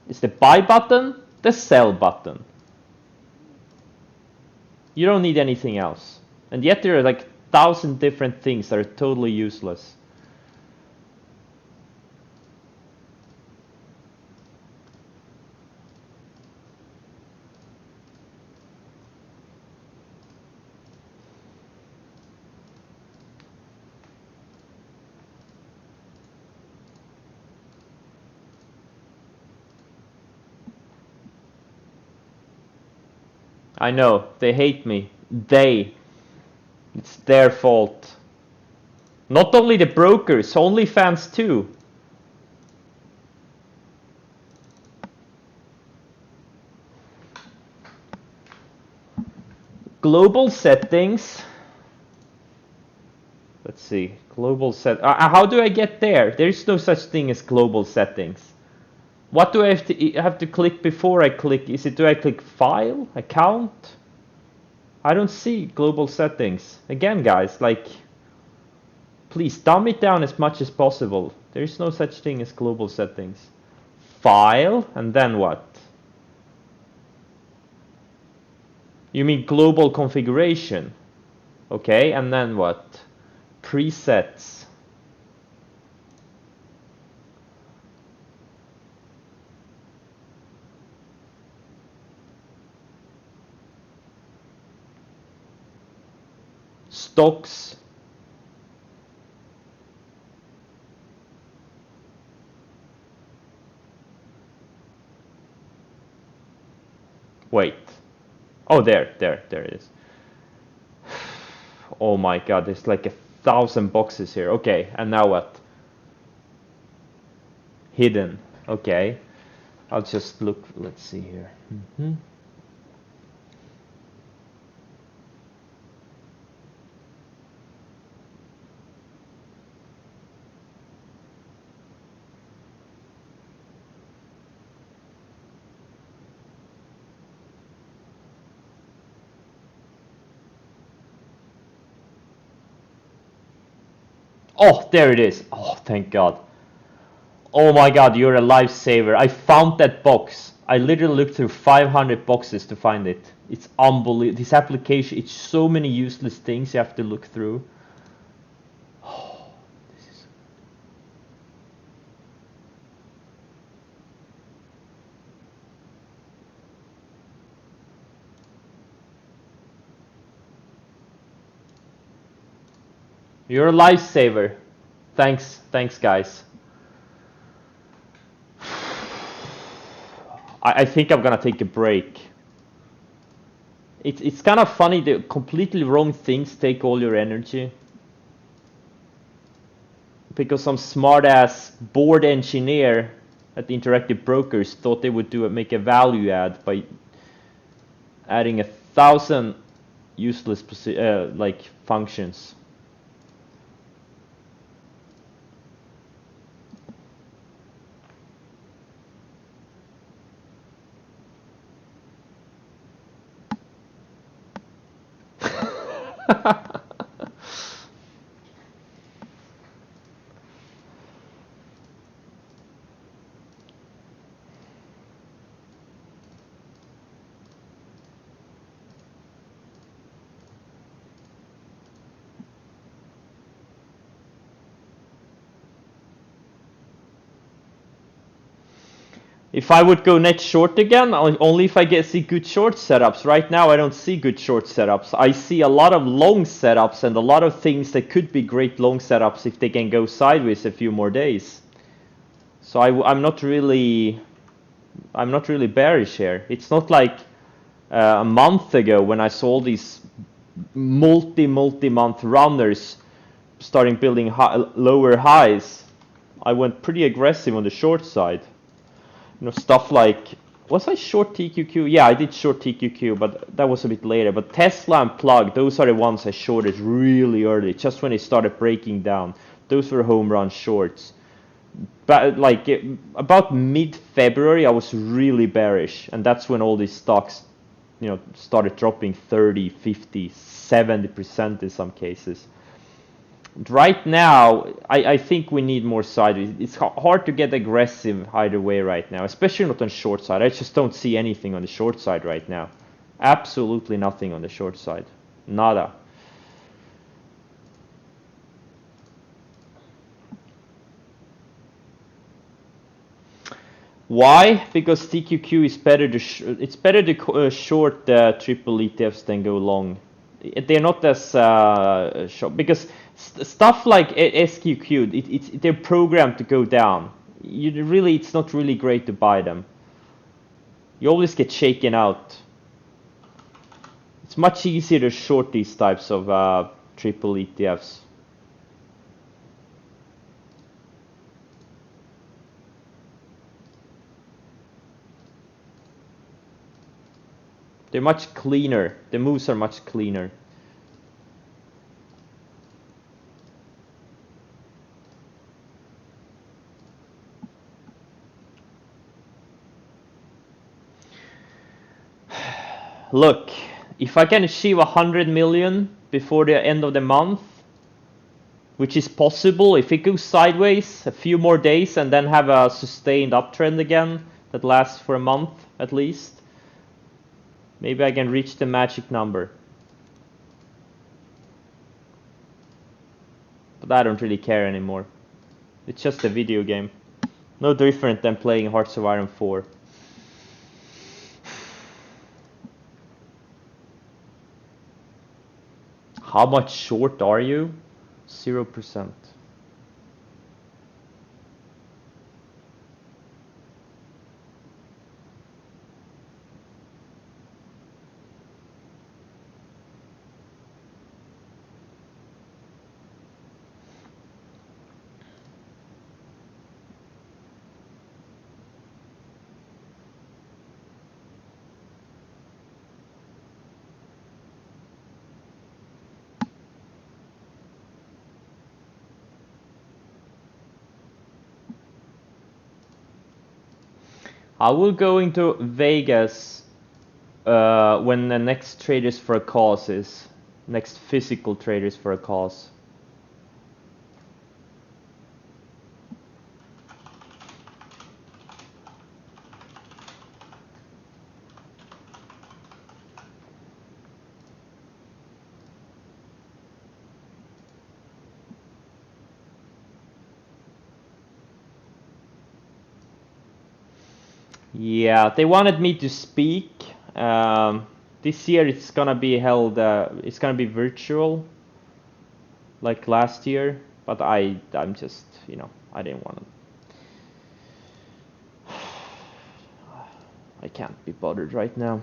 is the buy button, the sell button. You don't need anything else. And yet there are like 1,000 different things that are totally useless. I know, they hate me. It's their fault. Not only the brokers, OnlyFans too. Global settings. Let's see. Global set. How do I get there? There is no such thing as global settings. What do I have to click before I click? Do I click file, account? I don't see global settings. Again, guys, like, please dumb it down as much as possible. There is no such thing as global settings. File, and then what? You mean global configuration? Okay, and then what? Presets. Stocks. Wait. Oh, there it is. Oh my god, there's like 1,000 boxes here. Okay, and now what? Hidden. Okay. I'll just look. Let's see here. Oh, there it is. Oh, thank God. Oh my God, you're a lifesaver. I found that box. I literally looked through 500 boxes to find it. It's unbelievable. This application, it's so many useless things you have to look through. Oh, this is... You're a lifesaver. Thanks, guys. I think I'm gonna take a break. It's kind of funny, the completely wrong things take all your energy. Because some smart-ass board engineer at the Interactive Brokers thought they would make a value add by adding 1,000 useless like functions. If I would go net short again, only if I see good short setups. Right now I don't see good short setups. I see a lot of long setups and a lot of things that could be great long setups if they can go sideways a few more days. So I'm not really bearish here. It's not like a month ago when I saw these multi-month runners starting building lower highs. I went pretty aggressive on the short side. You know, stuff like, was I short TQQ? Yeah, I did short TQQ, but that was a bit later. But Tesla and Plug, those are the ones I shorted really early, just when they started breaking down. Those were home run shorts. But like about mid-February, I was really bearish, and that's when all these stocks, you know, started dropping 30, 50, 70% in some cases. Right now, I think we need more sideways. It's hard to get aggressive either way right now, especially not on short side. I just don't see anything on the short side right now. Absolutely nothing on the short side. Nada. Why? Because TQQ is better to it's better to short triple ETFs than go long. They're not as short because stuff like SQQ, they're programmed to go down. It's not really great to buy them. You always get shaken out. It's much easier to short these types of triple ETFs. They're much cleaner. The moves are much cleaner. Look, if I can achieve 100 million before the end of the month, which is possible if it goes sideways a few more days and then have a sustained uptrend again that lasts for a month at least, maybe I can reach the magic number. But I don't really care anymore. It's just a video game. No different than playing Hearts of Iron 4. How much short are you? 0%. I will go into Vegas when the next Traders for a Cause is. Next physical Traders for a Cause. Yeah, they wanted me to speak. This year it's gonna be held. It's gonna be virtual, like last year. But I'm just, you know, I didn't want to. I can't be bothered right now.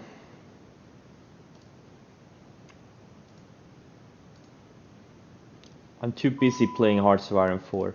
I'm too busy playing Hearts of Iron 4.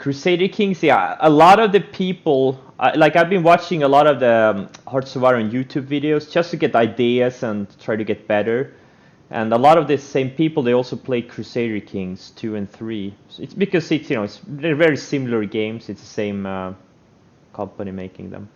Crusader Kings, yeah, a lot of the people, like I've been watching a lot of the Hearts of Iron YouTube videos just to get ideas and try to get better. And a lot of the same people, they also play Crusader Kings 2 and 3. So it's because it's, they're very similar games. It's the same company making them.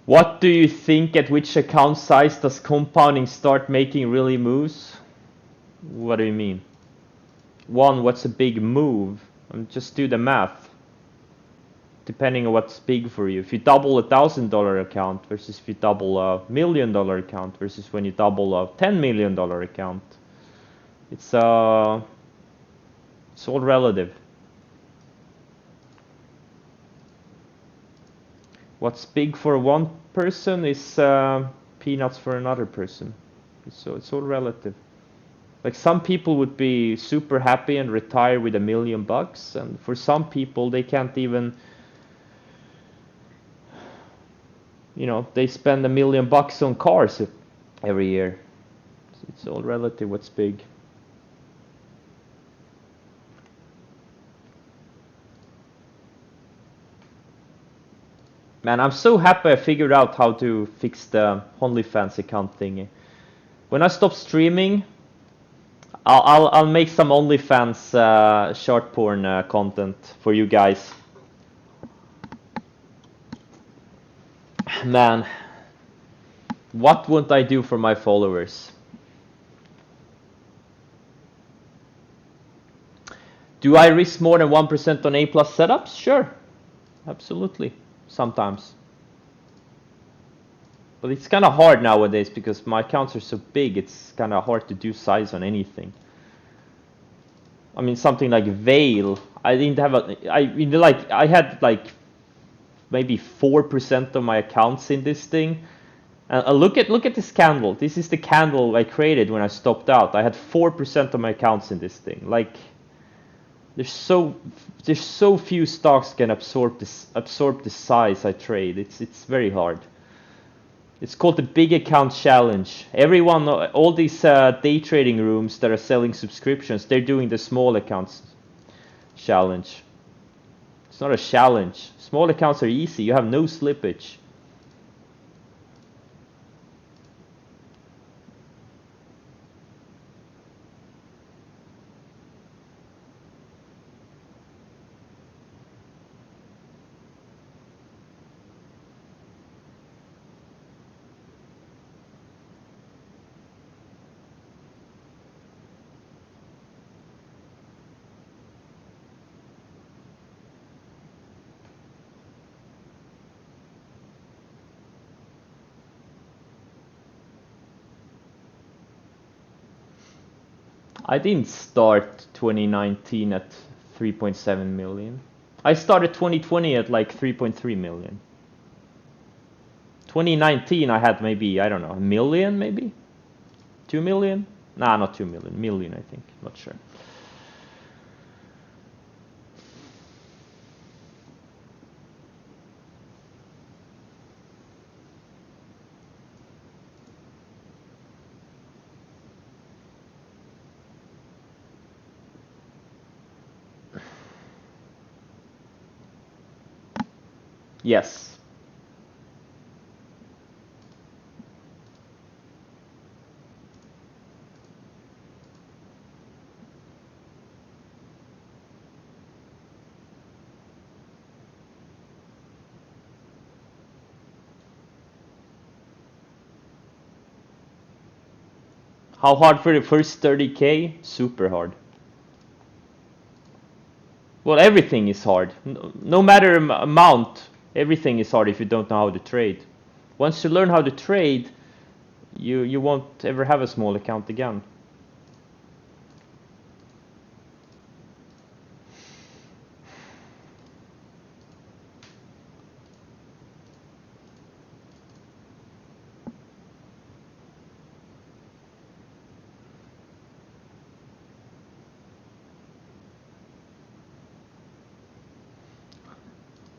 What do you think, at which account size does compounding start making really moves? What do you mean? One, what's a big move? Just do the math. Depending on what's big for you. If you double $1,000 account versus if you double $1 million account versus when you double a $10 million account. It's all relative. What's big for one person is peanuts for another person. So it's all relative. Like some people would be super happy and retire with $1 million, and for some people they can't even, they spend $1 million on cars every year. So it's all relative what's big. Man, I'm so happy I figured out how to fix the OnlyFans account thingy. When I stop streaming, I'll make some OnlyFans short porn content for you guys. Man, what won't I do for my followers? Do I risk more than 1% on A+ setups? Sure, absolutely. Sometimes. But it's kind of hard nowadays because my accounts are so big, it's kind of hard to do size on anything. I mean, something like Veil, I didn't have I had like maybe 4% of my accounts in this thing. And look at this candle. This is the candle I created when I stopped out. I had 4% of my accounts in this thing. Like, there's so few stocks can absorb the size I trade. It's very hard. It's called the Big Account Challenge. Everyone, all these day trading rooms that are selling subscriptions, they're doing the small accounts challenge. It's not a challenge. Small accounts are easy. You have no slippage. I didn't start 2019 at 3.7 million. I started 2020 at like 3.3 million. 2019 I had maybe, I don't know, 1 million maybe? 2 million? Nah, not 2 million. Million, I think. Not sure. Yes. How hard for the first 30K? Super hard. Well, everything is hard. No matter amount, everything is hard if you don't know how to trade. Once you learn how to trade, you won't ever have a small account again.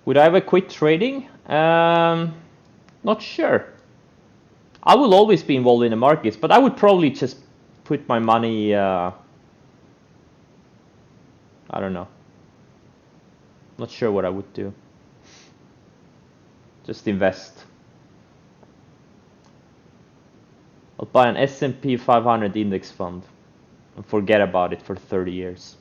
Would I ever quit trading? Not sure. I will always be involved in the markets, but I would probably just put my money, I don't know. Not sure what I would do. Just invest. I'll buy an S&P 500 index fund and forget about it for 30 years.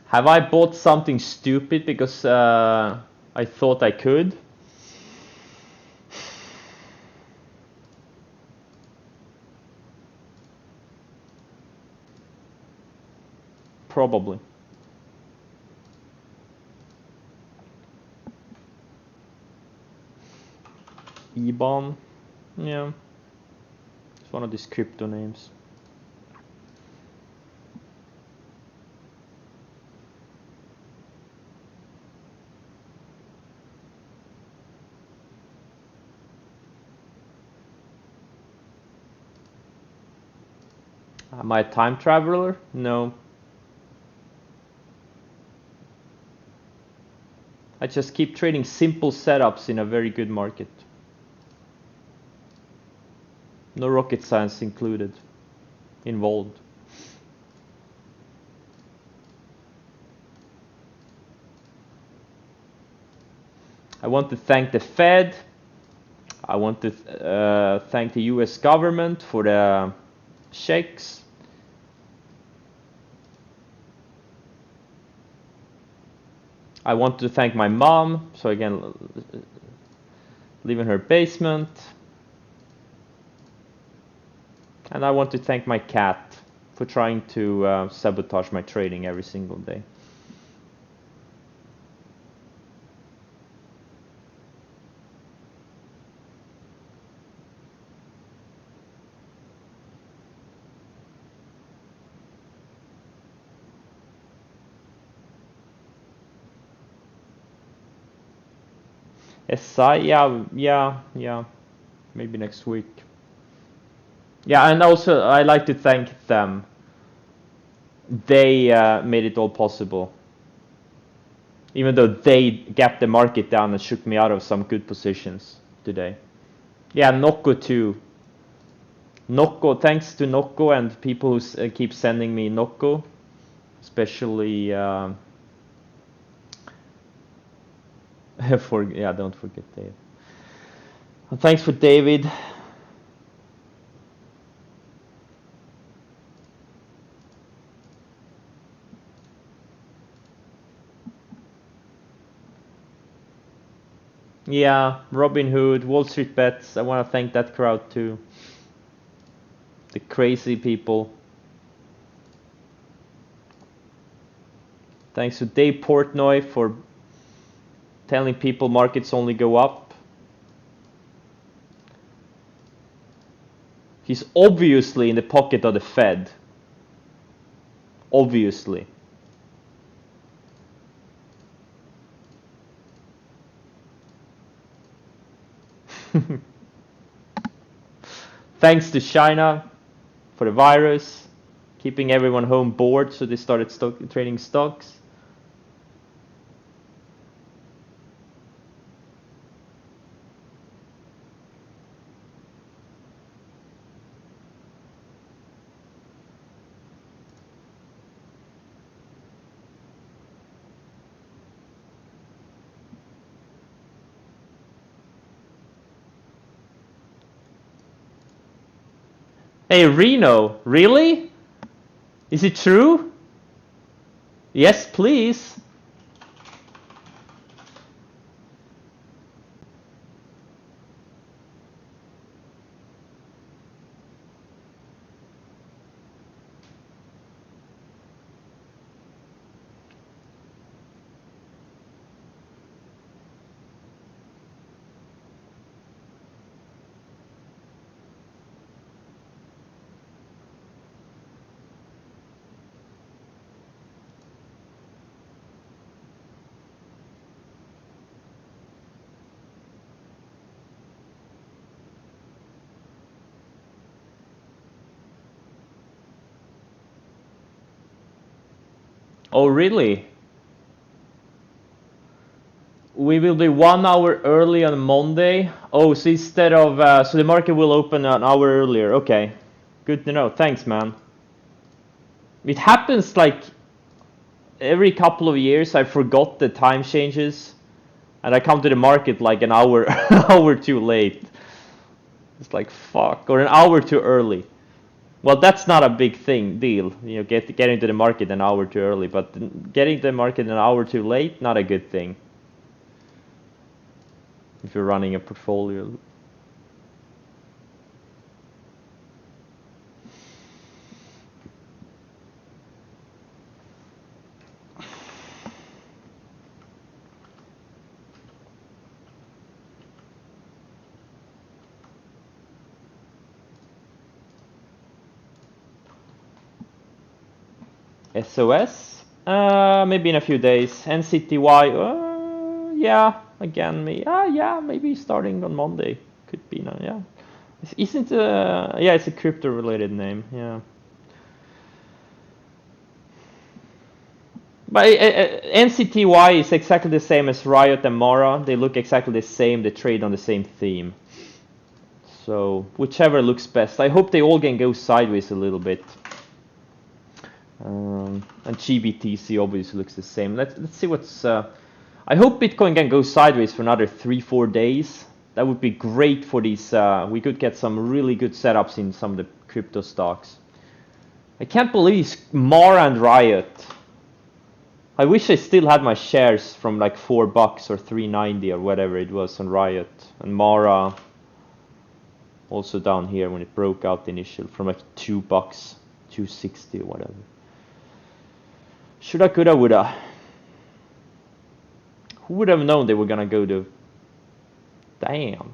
Have I bought something stupid because I thought I could? Probably. EBOM, yeah, it's one of these crypto names. Am I a time traveler? No. I just keep trading simple setups in a very good market. No rocket science included, involved. I want to thank the Fed. I want to thank the US government for the checks. I want to thank my mom, so again, live in her basement. And I want to thank my cat for trying to sabotage my trading every single day. SI, yeah, maybe next week. Yeah, and also I like to thank them. They made it all possible. Even though they gapped the market down and shook me out of some good positions today. Yeah, Nocco too. Nocco, thanks to Nocco and people who keep sending me Nocco, especially don't forget Dave. And thanks for David. Yeah, Robin Hood, Wall Street Bets. I want to thank that crowd too. The crazy people. Thanks to Dave Portnoy for telling people markets only go up. He's obviously in the pocket of the Fed. Obviously. Thanks to China for the virus, keeping everyone home bored, so they started trading stocks. Hey, Reno, really? Is it true? Yes, please. Oh, really? We will be 1 hour early on Monday. Oh, so instead of so the market will open an hour earlier. Okay, good to know. Thanks, man. It happens like every couple of years. I forgot the time changes, and I come to the market like an hour hour too late. It's like fuck, or an hour too early. Well, that's not a big deal. You know, getting to the market an hour too early, but getting to the market an hour too late, not a good thing. If you're running a portfolio. SOS? Maybe in a few days. NCTY? Yeah, again, yeah, maybe starting on Monday. Could be now, yeah. Isn't, yeah, it's a crypto-related name, yeah. But NCTY is exactly the same as Riot and Mara. They look exactly the same. They trade on the same theme. So whichever looks best. I hope they all can go sideways a little bit. And GBTC obviously looks the same. Let's see what's. I hope Bitcoin can go sideways for another 3-4 days. That would be great for these. We could get some really good setups in some of the crypto stocks. I can't believe Mara and Riot. I wish I still had my shares from like $4 or $3.90 or whatever it was on Riot, and Mara also down here when it broke out initial from like $2, $2.60 or whatever. Shoulda, coulda, woulda. Who would have known they were gonna go to? Damn.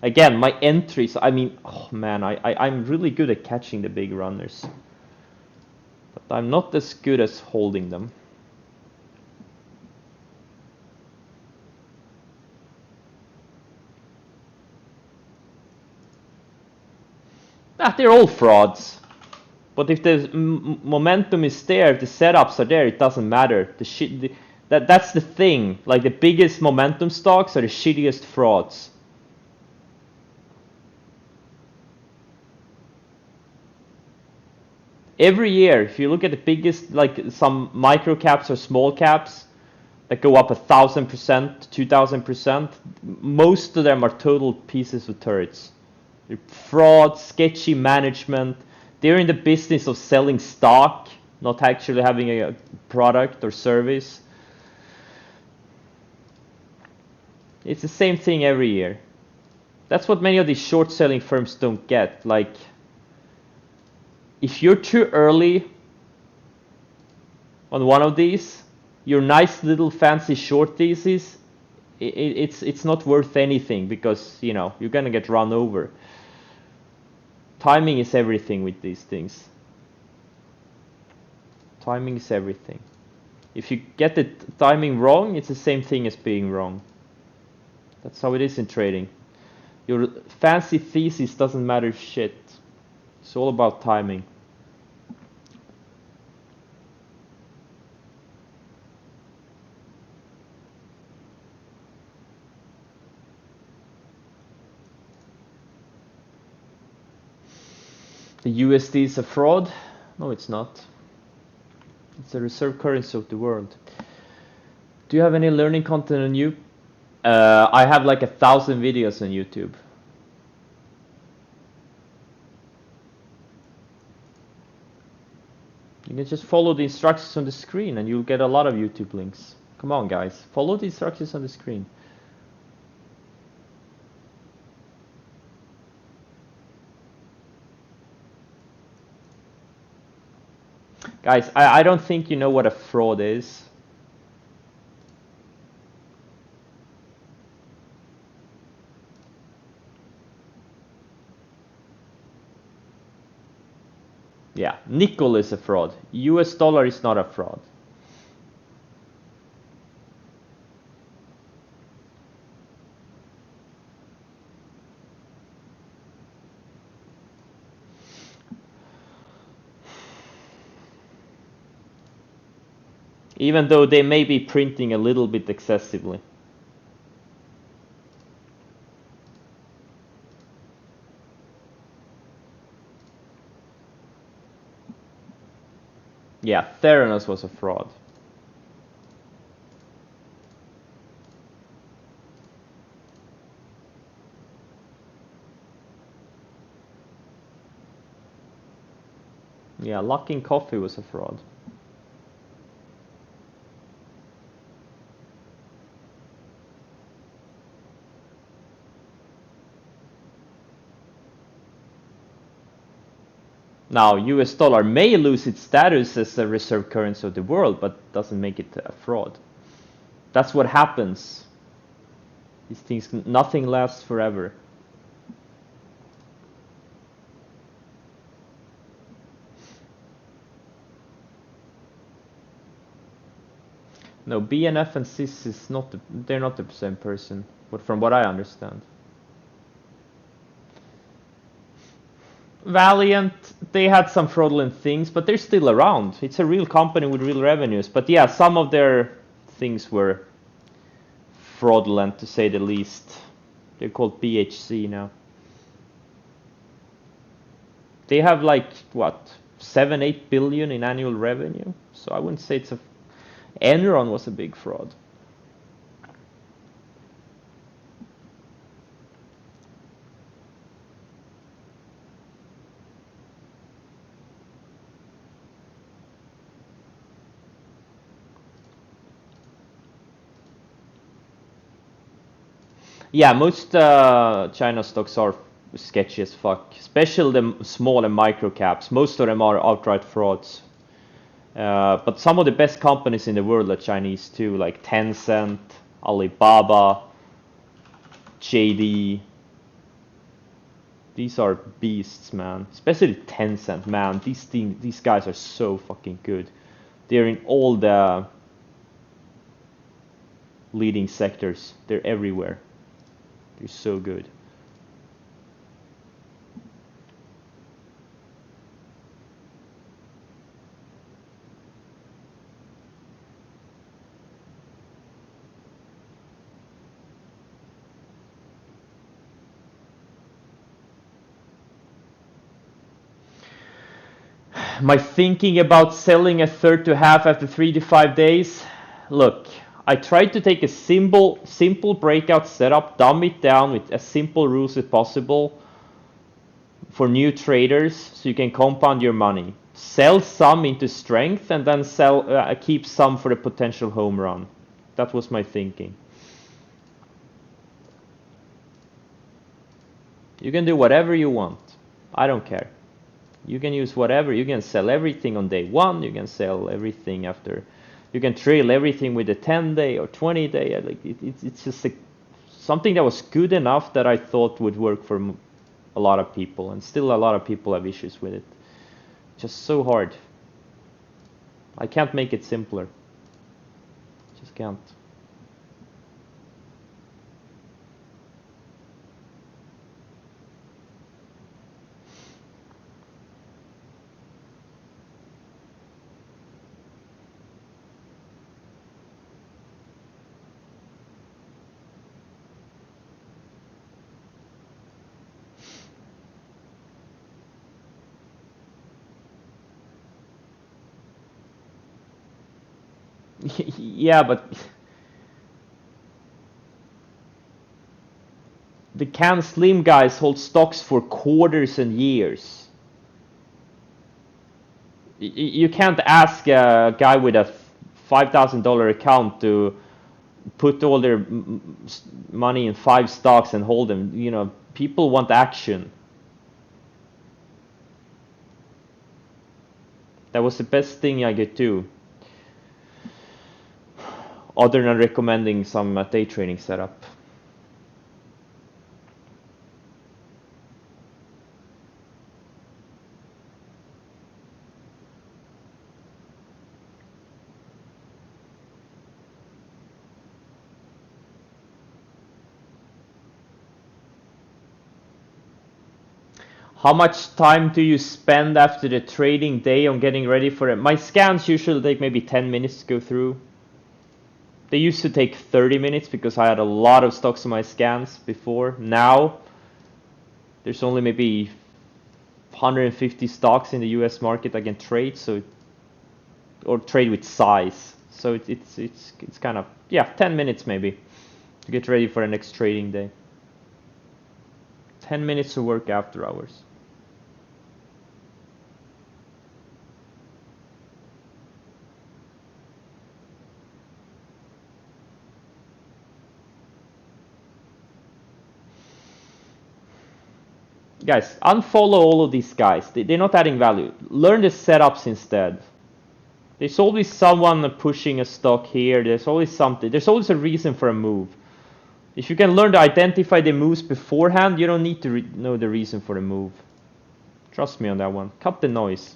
Again, my entries. I mean, oh man, I'm really good at catching the big runners, but I'm not as good as holding them. They're all frauds. But if the momentum is there, if the setups are there, it doesn't matter. That's the thing. Like the biggest momentum stocks are the shittiest frauds. Every year, if you look at the biggest, like some micro caps or small caps that go up 1,000%, 2,000%, most of them are total pieces of turds. They're fraud, sketchy management. They're in the business of selling stock, not actually having a product or service. It's the same thing every year. That's what many of these short selling firms don't get. Like, if you're too early on one of these, your nice little fancy short thesis, it's not worth anything because, you know, you're gonna get run over. Timing is everything with these things. Timing is everything. If you get the timing wrong, it's the same thing as being wrong. That's how it is in trading. Your fancy thesis doesn't matter shit. It's all about timing. The USD is a fraud? No, it's not. It's the reserve currency of the world. Do you have any learning content on YouTube? I have like 1,000 videos on YouTube. You can just follow the instructions on the screen and you'll get a lot of YouTube links. Come on, guys. Follow the instructions on the screen. Guys, I don't think you know what a fraud is. Yeah, nickel is a fraud. US dollar is not a fraud. Even though they may be printing a little bit excessively. Yeah, Theranos was a fraud. Yeah, Luckin Coffee was a fraud. Now, US dollar may lose its status as a reserve currency of the world, but doesn't make it a fraud. That's what happens. These things, nothing lasts forever. No, BNF and CIS is not they're not the same person, but from what I understand. Valiant, they had some fraudulent things, but they're still around. It's a real company with real revenues. But yeah, some of their things were fraudulent, to say the least. They're called BHC now. They have like, what, 7-8 billion in annual revenue? So I wouldn't say it's a... Enron was a big fraud. Yeah, most China stocks are sketchy as fuck, especially the small and micro caps. Most of them are outright frauds. But some of the best companies in the world are Chinese too, like Tencent, Alibaba, JD. These are beasts, man. Especially Tencent, man. These guys are so fucking good. They're in all the leading sectors. They're everywhere. They're so good. My thinking about selling a third to half after 3 to 5 days. Look, I tried to take a simple breakout setup, dumb it down with as simple rules as possible for new traders, so you can compound your money. Sell some into strength and then keep some for the potential home run. That was my thinking. You can do whatever you want. I don't care. You can use whatever. You can sell everything on day one. You can sell everything after. You can trail everything with a 10-day or 20-day. Like it's just something that was good enough that I thought would work for a lot of people, and still a lot of people have issues with it. Just so hard. I can't make it simpler. Just can't. Yeah, but the Can Slim guys hold stocks for quarters and years. You can't ask a guy with a $5,000 account to put all their money in 5 stocks and hold them. You know, people want action. That was the best thing I could do, other than recommending some day trading setup. How much time do you spend after the trading day on getting ready for it? My scans usually take maybe 10 minutes to go through. They used to take 30 minutes because I had a lot of stocks on my scans before. Now, there's only maybe 150 stocks in the US market I can trade, so or trade with size. So it's kind of, yeah, 10 minutes maybe to get ready for the next trading day. 10 minutes to work after hours. Guys, unfollow all of these guys. They're not adding value. Learn the setups instead. There's always someone pushing a stock here. There's always something. There's always a reason for a move. If you can learn to identify the moves beforehand, you don't need to know the reason for the move. Trust me on that one. Cut the noise.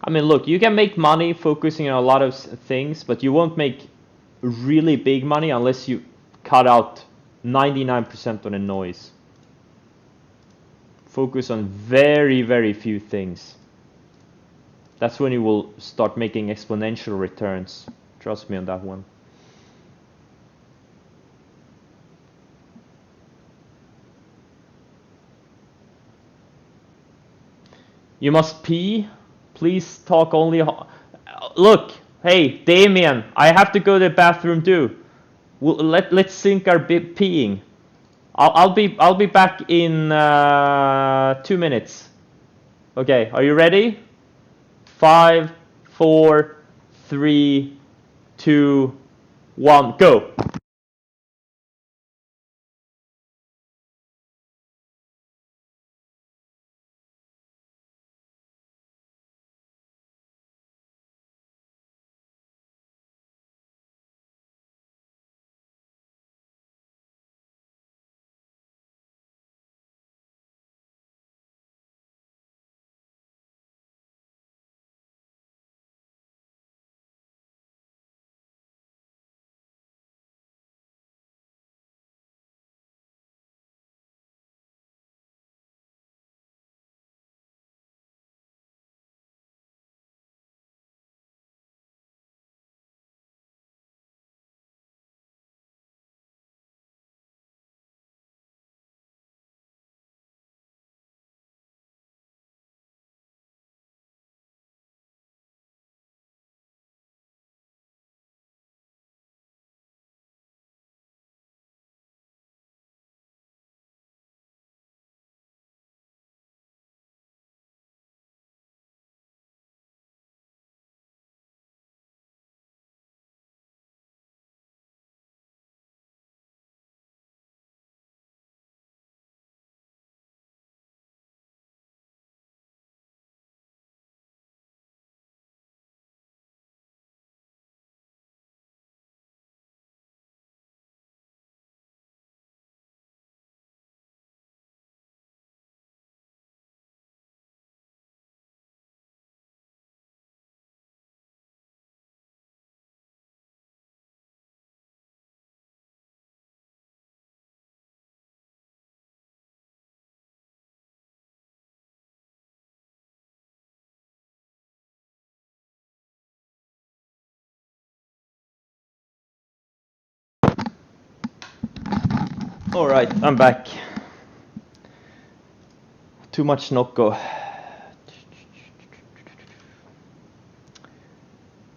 I mean, look, you can make money focusing on a lot of things, but you won't make really big money unless you cut out 99% of the noise. Focus on very, very few things. That's when you will start making exponential returns. Trust me on that one. You must pee. Please talk only. Look, hey, Damien, I have to go to the bathroom too. Let's sync our peeing. I'll be back in 2 minutes. Okay, are you ready? 5, 4, 3, 2, 1, go. All right, I'm back. Too much Nocco.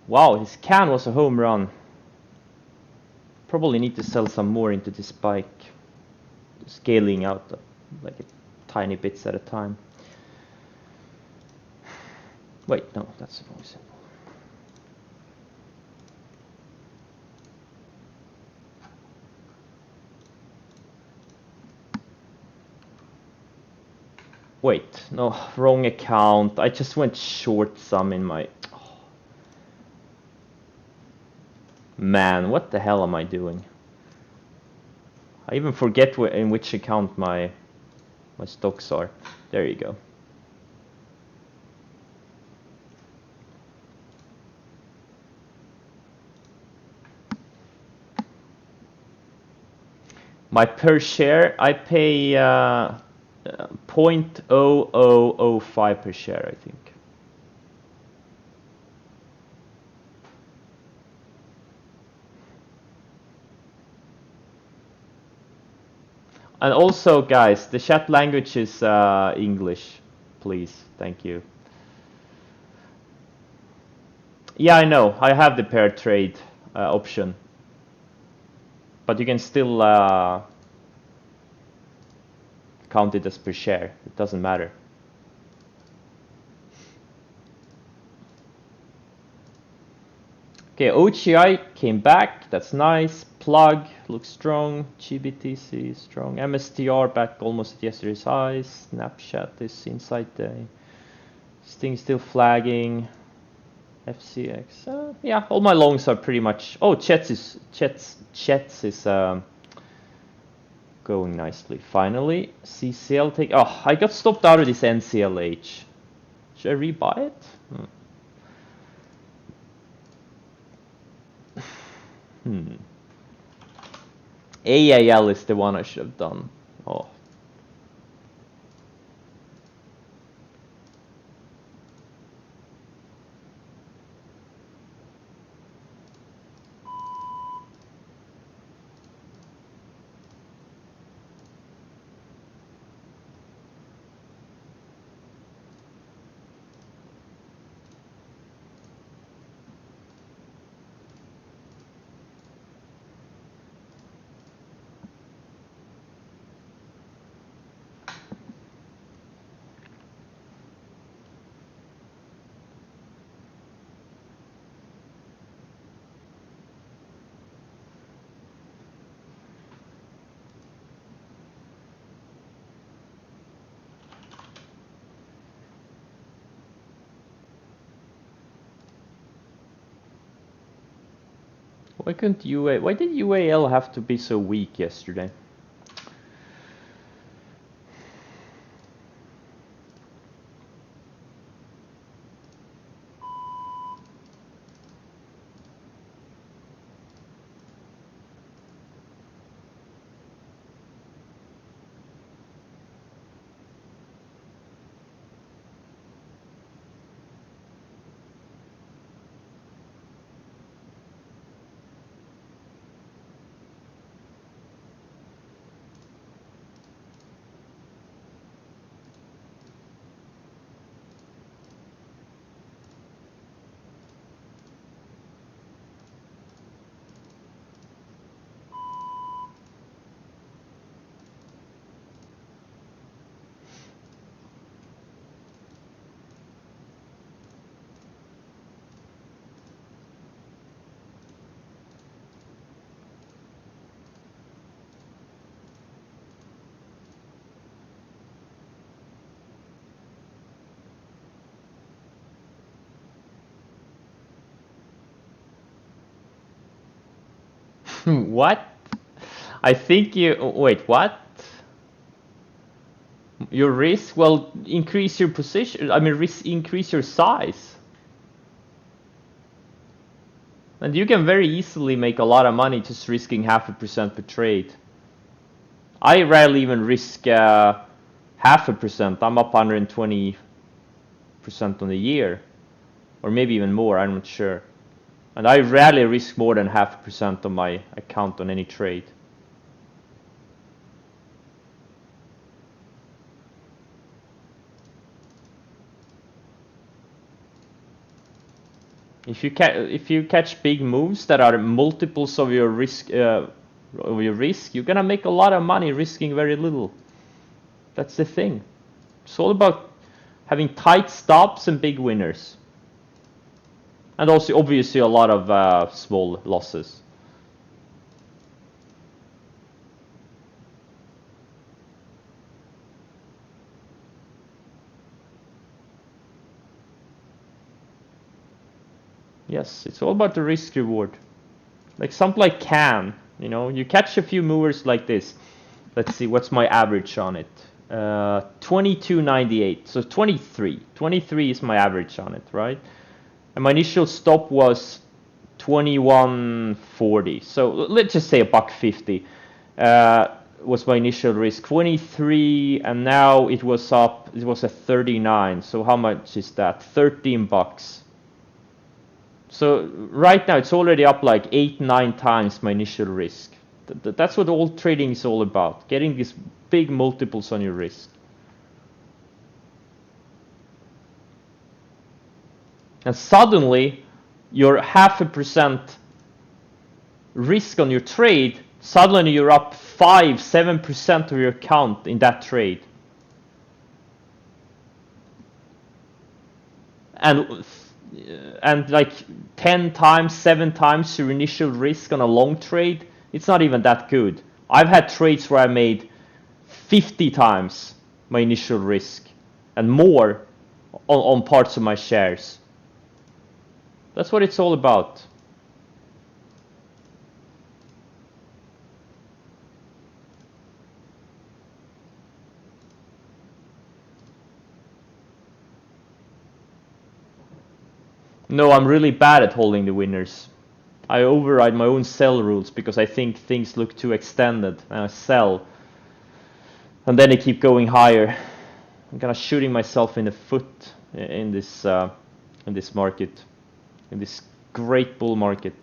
Wow, his can was a home run. Probably need to sell some more into this bike. Scaling out like a tiny bits at a time. Wait, no, that's the wrong symbol. Wait, no, wrong account. I just went short some in my... Oh. Man, what the hell am I doing? I even forget in which account my stocks are. There you go. My per share, I pay 0.0005 per share, I think. And also, guys, the chat language is English, please. Thank you. Yeah, I know. I have the pair trade option. But you can still count it as per share. It doesn't matter. Okay, OGI came back. That's nice. Plug looks strong. GBTC strong. MSTR back almost at yesterday's highs. Snapchat is inside day. Sting still flagging. FCX. Yeah, all my longs are pretty much. Oh, Chets is going nicely. Finally, CCL take. Oh, I got stopped out of this NCLH. Should I rebuy it? AAL is the one I should have done. Oh. Why couldn't UA? Why did UAL have to be so weak yesterday? What? I think you... Wait, what? Your risk? Well, increase your position. I mean, increase your size. And you can very easily make a lot of money just risking 0.5% per trade. I rarely even risk 0.5%. I'm up 120% on the year. Or maybe even more, I'm not sure. And I rarely risk more than 0.5% on my account on any trade. If you catch big moves that are multiples of your risk, you're gonna make a lot of money risking very little. That's the thing. It's all about having tight stops and big winners. And also obviously a lot of small losses. Yes, it's all about the risk reward. Like something like Can, you know, you catch a few movers like this. Let's see, what's my average on it? 22.98, so 23. 23 is my average on it, right? And my initial stop was 21.40. So let's just say $1.50 was my initial risk. 23, and now it was up. It was at 39. So how much is that? $13. So right now it's already up like 8-9 times my initial risk. That's what all trading is all about, getting these big multiples on your risk. And suddenly your 0.5% risk on your trade, suddenly you're up 5-7% of your account in that trade. And like 10 times, 7 times your initial risk on a long trade, it's not even that good. I've had trades where I made 50 times my initial risk and more on parts of my shares. That's what it's all about. No, I'm really bad at holding the winners. I override my own sell rules because I think things look too extended and I sell. And then they keep going higher. I'm kind of shooting myself in the foot in this market, in this great bull market.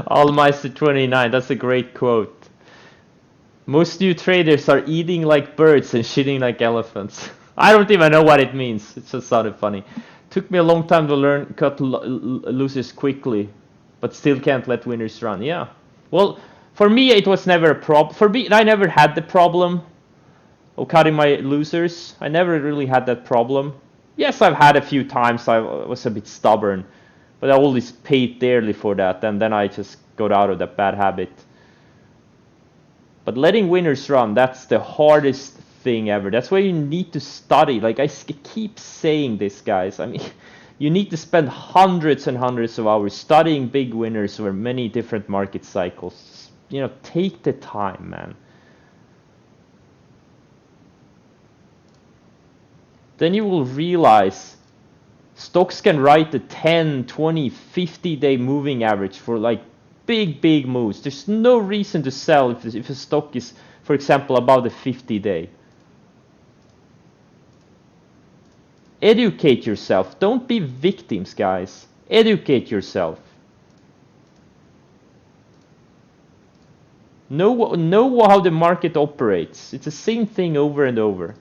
Allmeister 29, that's a great quote. Most new traders are eating like birds and shitting like elephants. I don't even know what it means. It just sounded funny. Took me a long time to learn cut losers quickly, but still can't let winners run. Yeah. Well, for me it was never a problem. For me, I never had the problem of cutting my losers. I never really had that problem. Yes, I've had a few times I was a bit stubborn, but I always paid dearly for that, and then I just got out of that bad habit. But letting winners run, that's the hardest thing ever. That's why you need to study. Like I keep saying this, guys. I mean, you need to spend hundreds and hundreds of hours studying big winners over many different market cycles. You know, take the time, man. Then you will realize stocks can write the 10, 20, 50-day moving average for like big moves. There's no reason to sell if a stock is, for example, above the 50-day. Educate yourself. Don't be victims, guys. Educate yourself. Know how the market operates. It's the same thing over and over.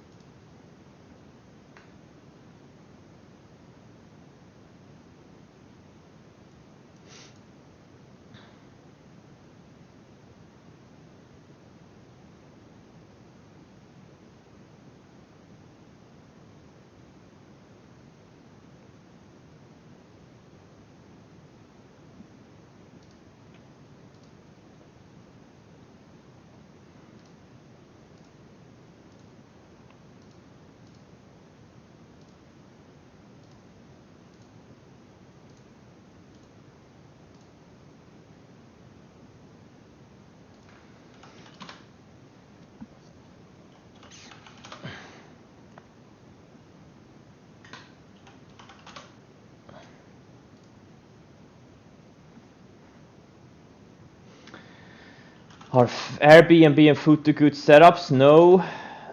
Are Airbnb and food to good setups? No,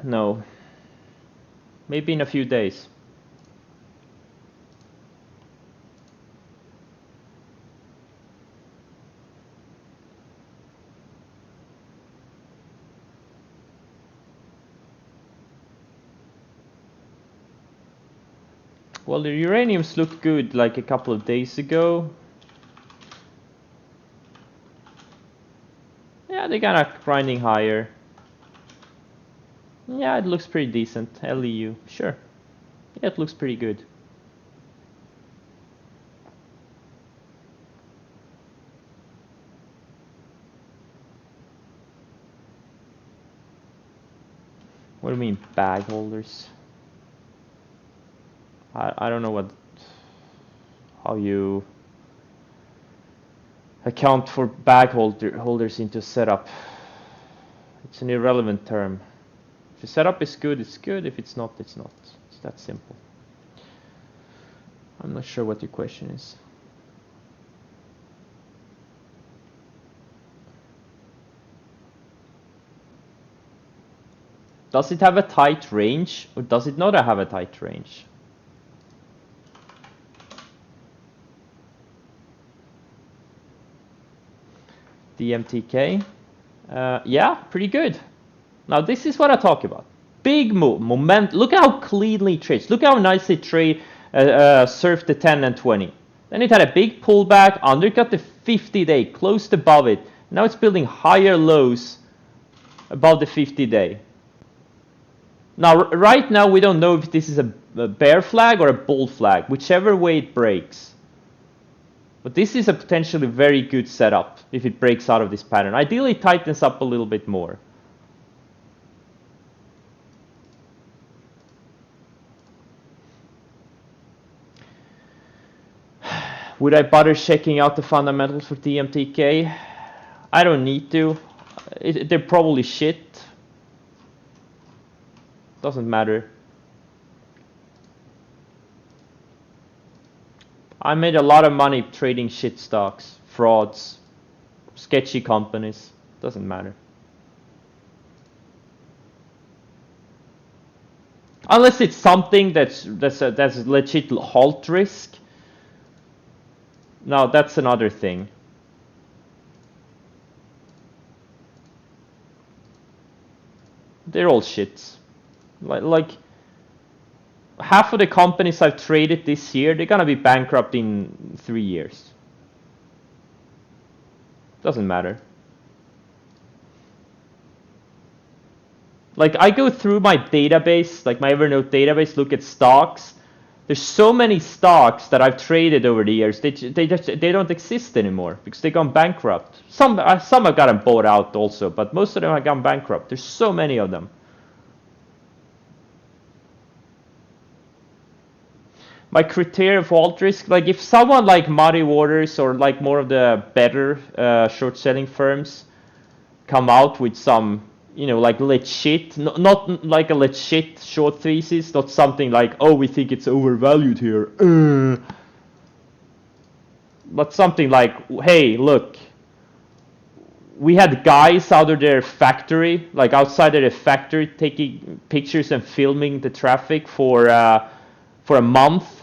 no. Maybe in a few days. Well, the uraniums looked good like a couple of days ago. Yeah, they're kind of grinding higher. Yeah, it looks pretty decent. LEU, sure. Yeah, it looks pretty good. What do you mean, bag holders? I don't know how you account for bag holders into setup. It's an irrelevant term. If the setup is good, it's good. If it's not, it's not. It's that simple. I'm not sure what your question is. Does it have a tight range or does it not have a tight range? DMTK, yeah, pretty good. Now this is what I talk about. Big move, moment. Look how cleanly it trades. Look how nicely it surfed the 10 and 20. Then it had a big pullback, undercut the 50-day, closed above it. Now it's building higher lows above the 50-day. Now, right now, we don't know if this is a bear flag or a bull flag, whichever way it breaks. But this is a potentially very good setup if it breaks out of this pattern. Ideally, it tightens up a little bit more. Would I bother checking out the fundamentals for DMTK? I don't need to. They're probably shit. Doesn't matter. I made a lot of money trading shit stocks, frauds, sketchy companies. Doesn't matter. Unless it's something that's legit halt risk. Now that's another thing. They're all shits. Like half of the companies I've traded this year, they're gonna be bankrupt in 3 years. Doesn't matter. Like I go through my database, like my Evernote database, look at stocks. There's so many stocks that I've traded over the years. They don't exist anymore because they gone bankrupt. Some have gotten bought out also, but most of them have gone bankrupt. There's so many of them. My criteria of alt risk, like if someone like Muddy Waters or like more of the better short selling firms come out with some, you know, like legit, not like a legit short thesis, not something like, oh, we think it's overvalued here, but something like, hey, look, we had guys out of their factory, like outside of their factory, taking pictures and filming the traffic for a month.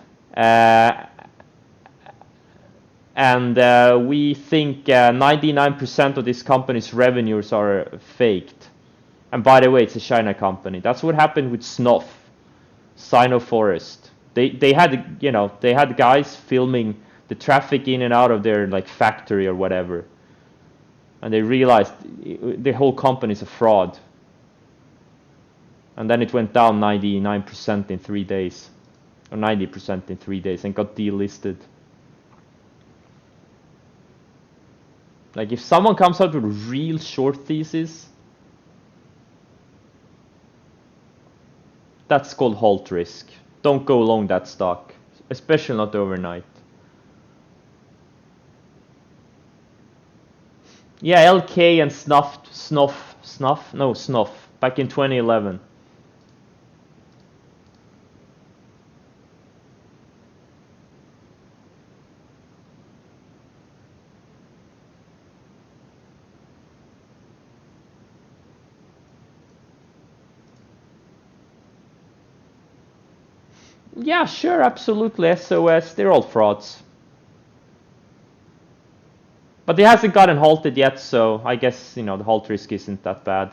And we think 99% of this company's revenues are faked. And by the way, it's a China company. That's what happened with Snuff, Sinoforest. They had, you know, they had guys filming the traffic in and out of their like factory or whatever, and they realized the whole company is a fraud. And then it went down 99% in 3 days. Or 90% in 3 days and got delisted. Like if someone comes out with a real short thesis, that's called halt risk. Don't go long that stock, especially not overnight. Yeah, LK and Snuff back in 2011. Yeah, sure, absolutely. SOS, they're all frauds. But it hasn't gotten halted yet, so I guess, the halt risk isn't that bad.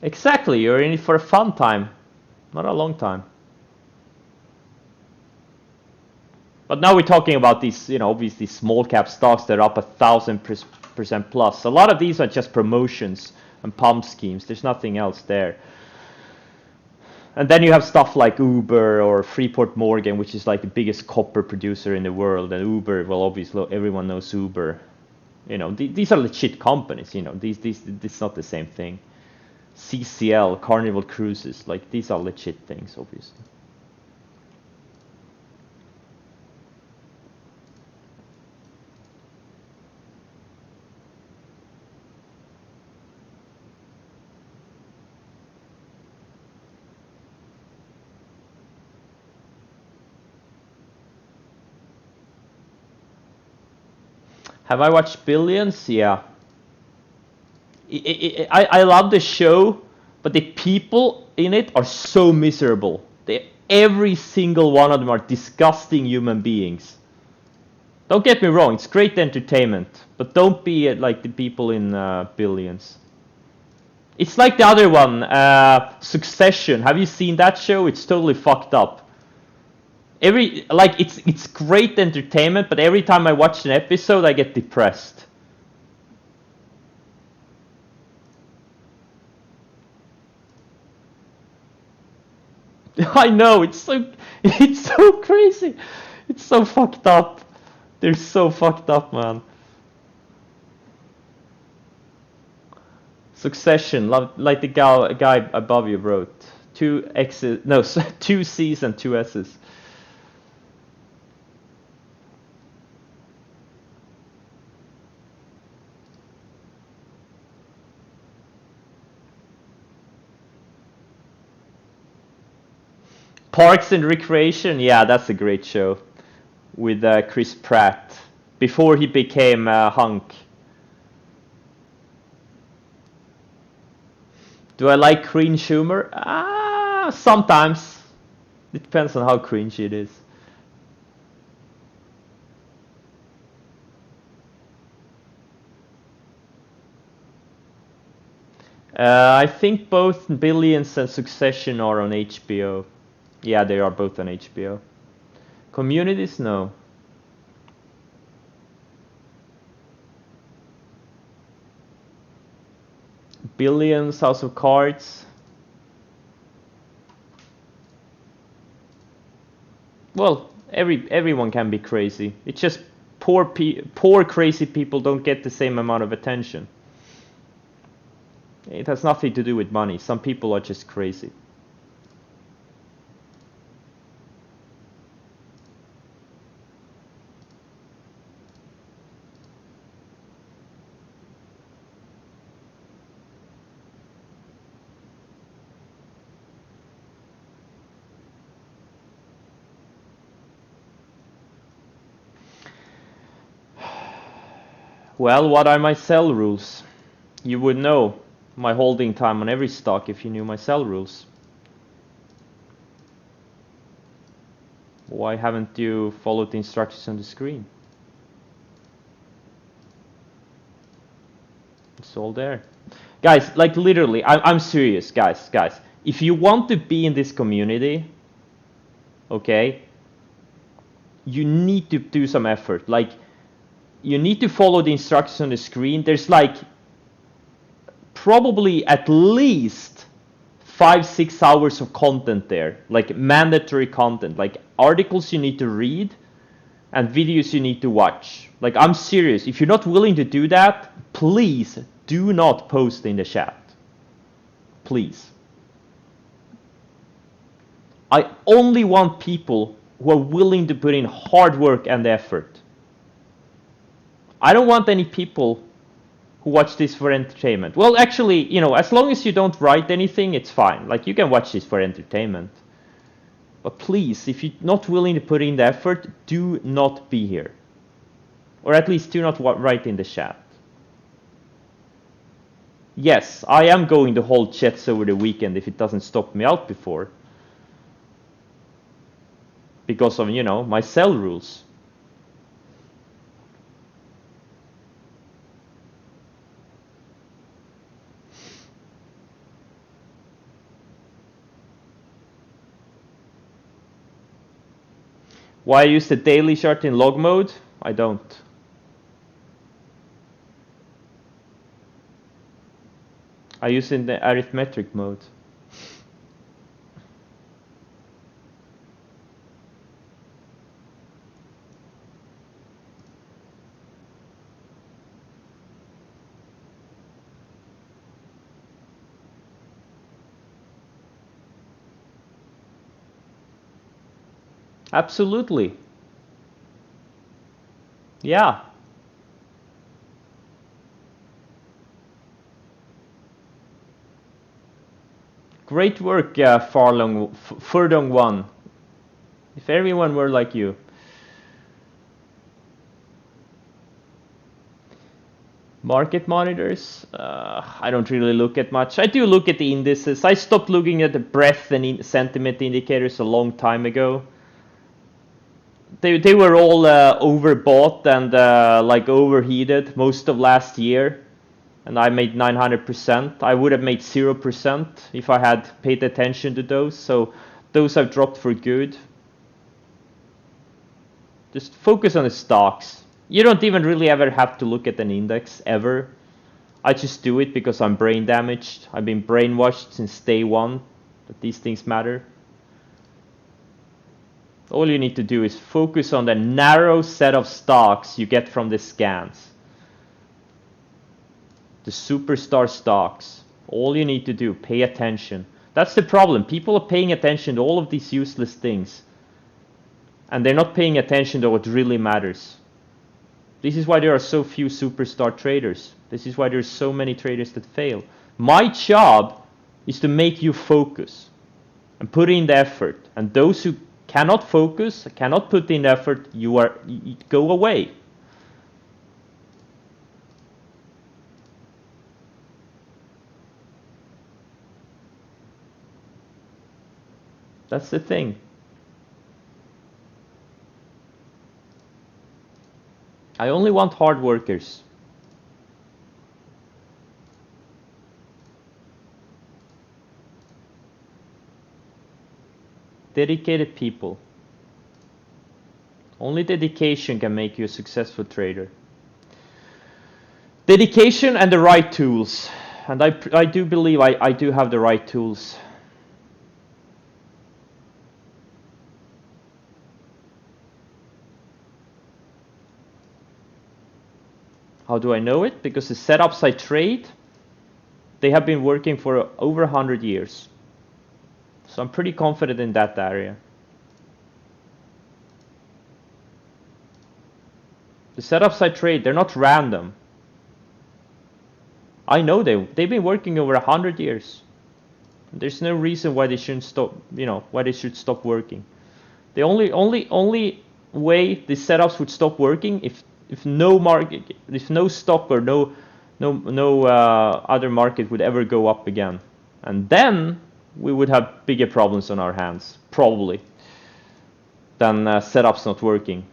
Exactly, you're in it for a fun time, not a long time. But now we're talking about these, obviously small cap stocks that are up 1,000% plus. A lot of these are just promotions and pump schemes. There's nothing else there. And then you have stuff like Uber or Freeport Morgan, which is like the biggest copper producer in the world. And Uber, well, obviously everyone knows Uber. These are legit companies. These it's not the same thing. CCL, Carnival Cruises, like these are legit things, obviously. Have I watched Billions? Yeah. I love the show, but the people in it are so miserable. Every single one of them are disgusting human beings. Don't get me wrong, it's great entertainment, but don't be like the people in Billions. It's like the other one, Succession. Have you seen that show? It's totally fucked up. It's great entertainment, but every time I watch an episode, I get depressed. I know, it's so crazy. It's so fucked up. They're so fucked up, man. Succession, like the guy above you wrote. Two X's, no, two C's and two S's. Parks and Recreation, yeah, that's a great show. With Chris Pratt. Before he became Hunk. Do I like cringe humor? Sometimes. It depends on how cringy it is. I think both Billions and Succession are on HBO. Yeah, they are both on HBO. Communities, no. Billions, House of Cards. Well, everyone can be crazy. It's just poor crazy people don't get the same amount of attention. It has nothing to do with money. Some people are just crazy. Well, what are my sell rules? You would know my holding time on every stock if you knew my sell rules. Why haven't you followed the instructions on the screen? It's all there. Guys, like literally, I'm serious, guys. If you want to be in this community, okay, you need to do some effort. Like, you need to follow the instructions on the screen. There's like probably at least 5-6 hours of content there, like mandatory content, like articles you need to read and videos you need to watch. Like, I'm serious. If you're not willing to do that, please do not post in the chat. Please. I only want people who are willing to put in hard work and effort. I don't want any people who watch this for entertainment. Well, actually, you know, as long as you don't write anything, it's fine. Like, you can watch this for entertainment. But please, if you're not willing to put in the effort, do not be here. Or at least do not write in the chat. Yes, I am going to hold chats over the weekend if it doesn't stop me out before. Because of, you know, my cell rules. Why I use the daily chart in log mode? I don't. I use it in the arithmetic mode. Absolutely. Yeah. Great work, Furdong 1. If everyone were like you. Market monitors, I don't really look at much. I do look at the indices. I stopped looking at the breadth and sentiment indicators a long time ago. They were all overbought and like overheated most of last year. And I made 900%. I would have made 0% if I had paid attention to those. So those have dropped for good. Just focus on the stocks. You don't even really ever have to look at an index, ever. I just do it because I'm brain damaged. I've been brainwashed since day one that these things matter. All you need to do is focus on the narrow set of stocks you get from the scans. The superstar stocks. All you need to do, pay attention. That's the problem. People are paying attention to all of these useless things. And they're not paying attention to what really matters. This is why there are so few superstar traders. This is why there's so many traders that fail. My job is to make you focus and put in the effort. And those who cannot focus, cannot put in effort, you go away. That's the thing. I only want hard workers. Dedicated people. Only dedication can make you a successful trader. Dedication and the right tools. And I do believe I do have the right tools. How do I know it? Because the setups I trade, they have been working for over 100 years. So I'm pretty confident in that area. The setups I trade, they're not random. I know they've been working over 100 years. There's no reason why they shouldn't stop, you know, why they should stop working. The only way the setups would stop working if no market, if no stock or no other market would ever go up again, and then we would have bigger problems on our hands, probably, than setups not working.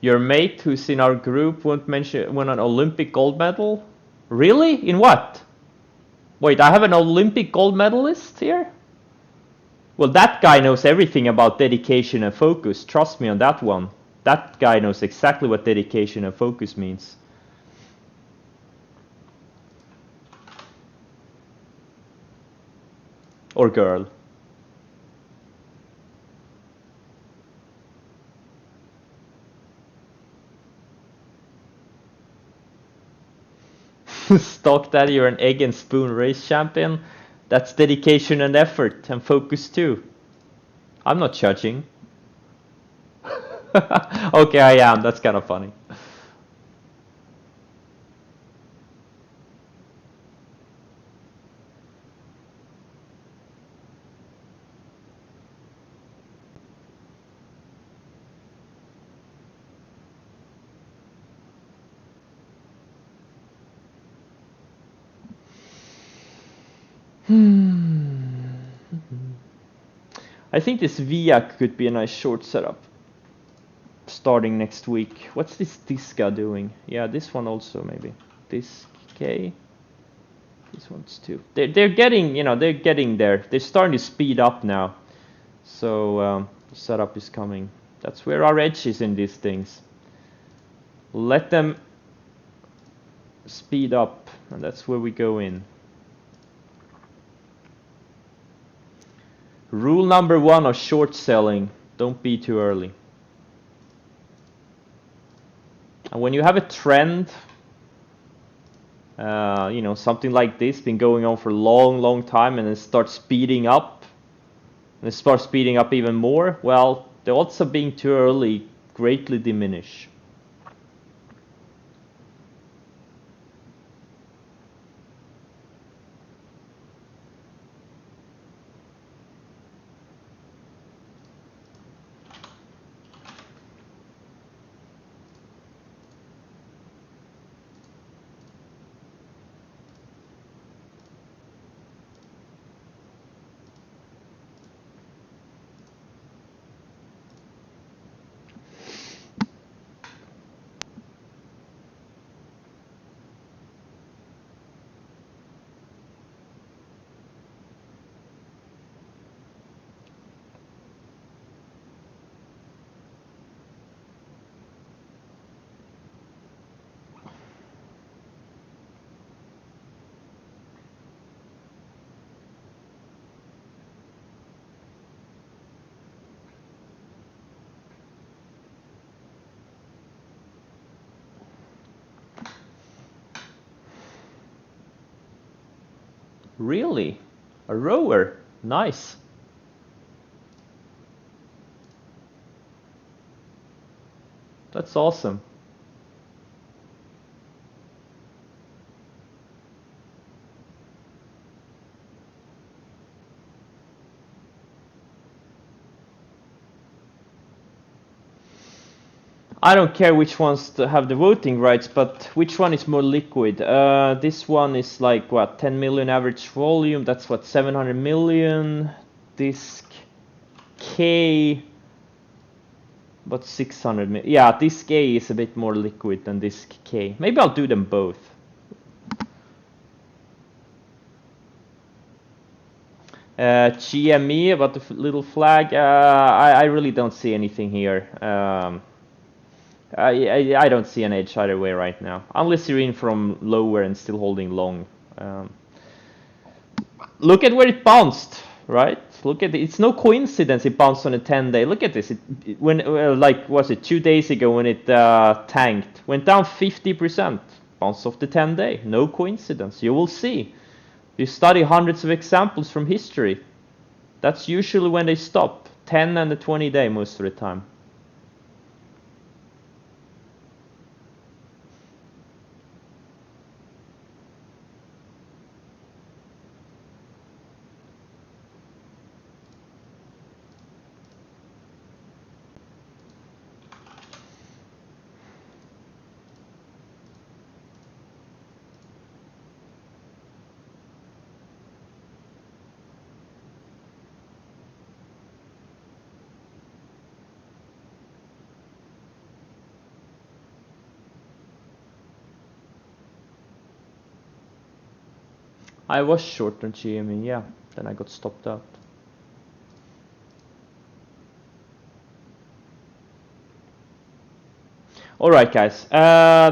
Your mate who's in our group won an Olympic gold medal? Really? In what? Wait, I have an Olympic gold medalist here? Well, that guy knows everything about dedication and focus. Trust me on that one. That guy knows exactly what dedication and focus means. Or girl. stock that you're an egg and spoon race champion. That's dedication and effort and focus too. I'm not judging. Okay, I am. That's kind of funny. I think this VIAC could be a nice short setup starting next week. What's this Disca doing? Yeah, this one also maybe. This K. These ones too. They're getting, they're getting there. They're starting to speed up now. So the setup is coming. That's where our edge is in these things. Let them speed up, and that's where we go in. Rule number 1 of short selling: don't be too early. And when you have a trend, something like this been going on for a long time, and it starts speeding up, and it starts speeding up even more, well, the odds of being too early greatly diminish. Really? A rower? Nice. That's awesome. I don't care which ones to have the voting rights, but which one is more liquid? This one is like what, 10 million average volume. That's what, 700 million. Disc K, about 600 million. Yeah, Disc A is a bit more liquid than Disc K. Maybe I'll do them both. GME, about the little flag. I really don't see anything here. I don't see an edge either way right now, unless you're in from lower and still holding long. Look at where it bounced, right? Look at it. It's no coincidence it bounced on a 10-day. Look at this. When like was it 2 days ago when it tanked, went down 50%, bounced off the 10-day. No coincidence. You will see. You study hundreds of examples from history. That's usually when they stop. 10 and the 20-day most of the time. I was short on GME, yeah. Then I got stopped out. Alright guys,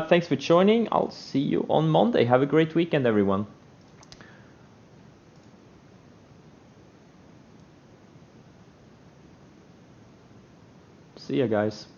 thanks for joining. I'll see you on Monday. Have a great weekend everyone. See ya guys.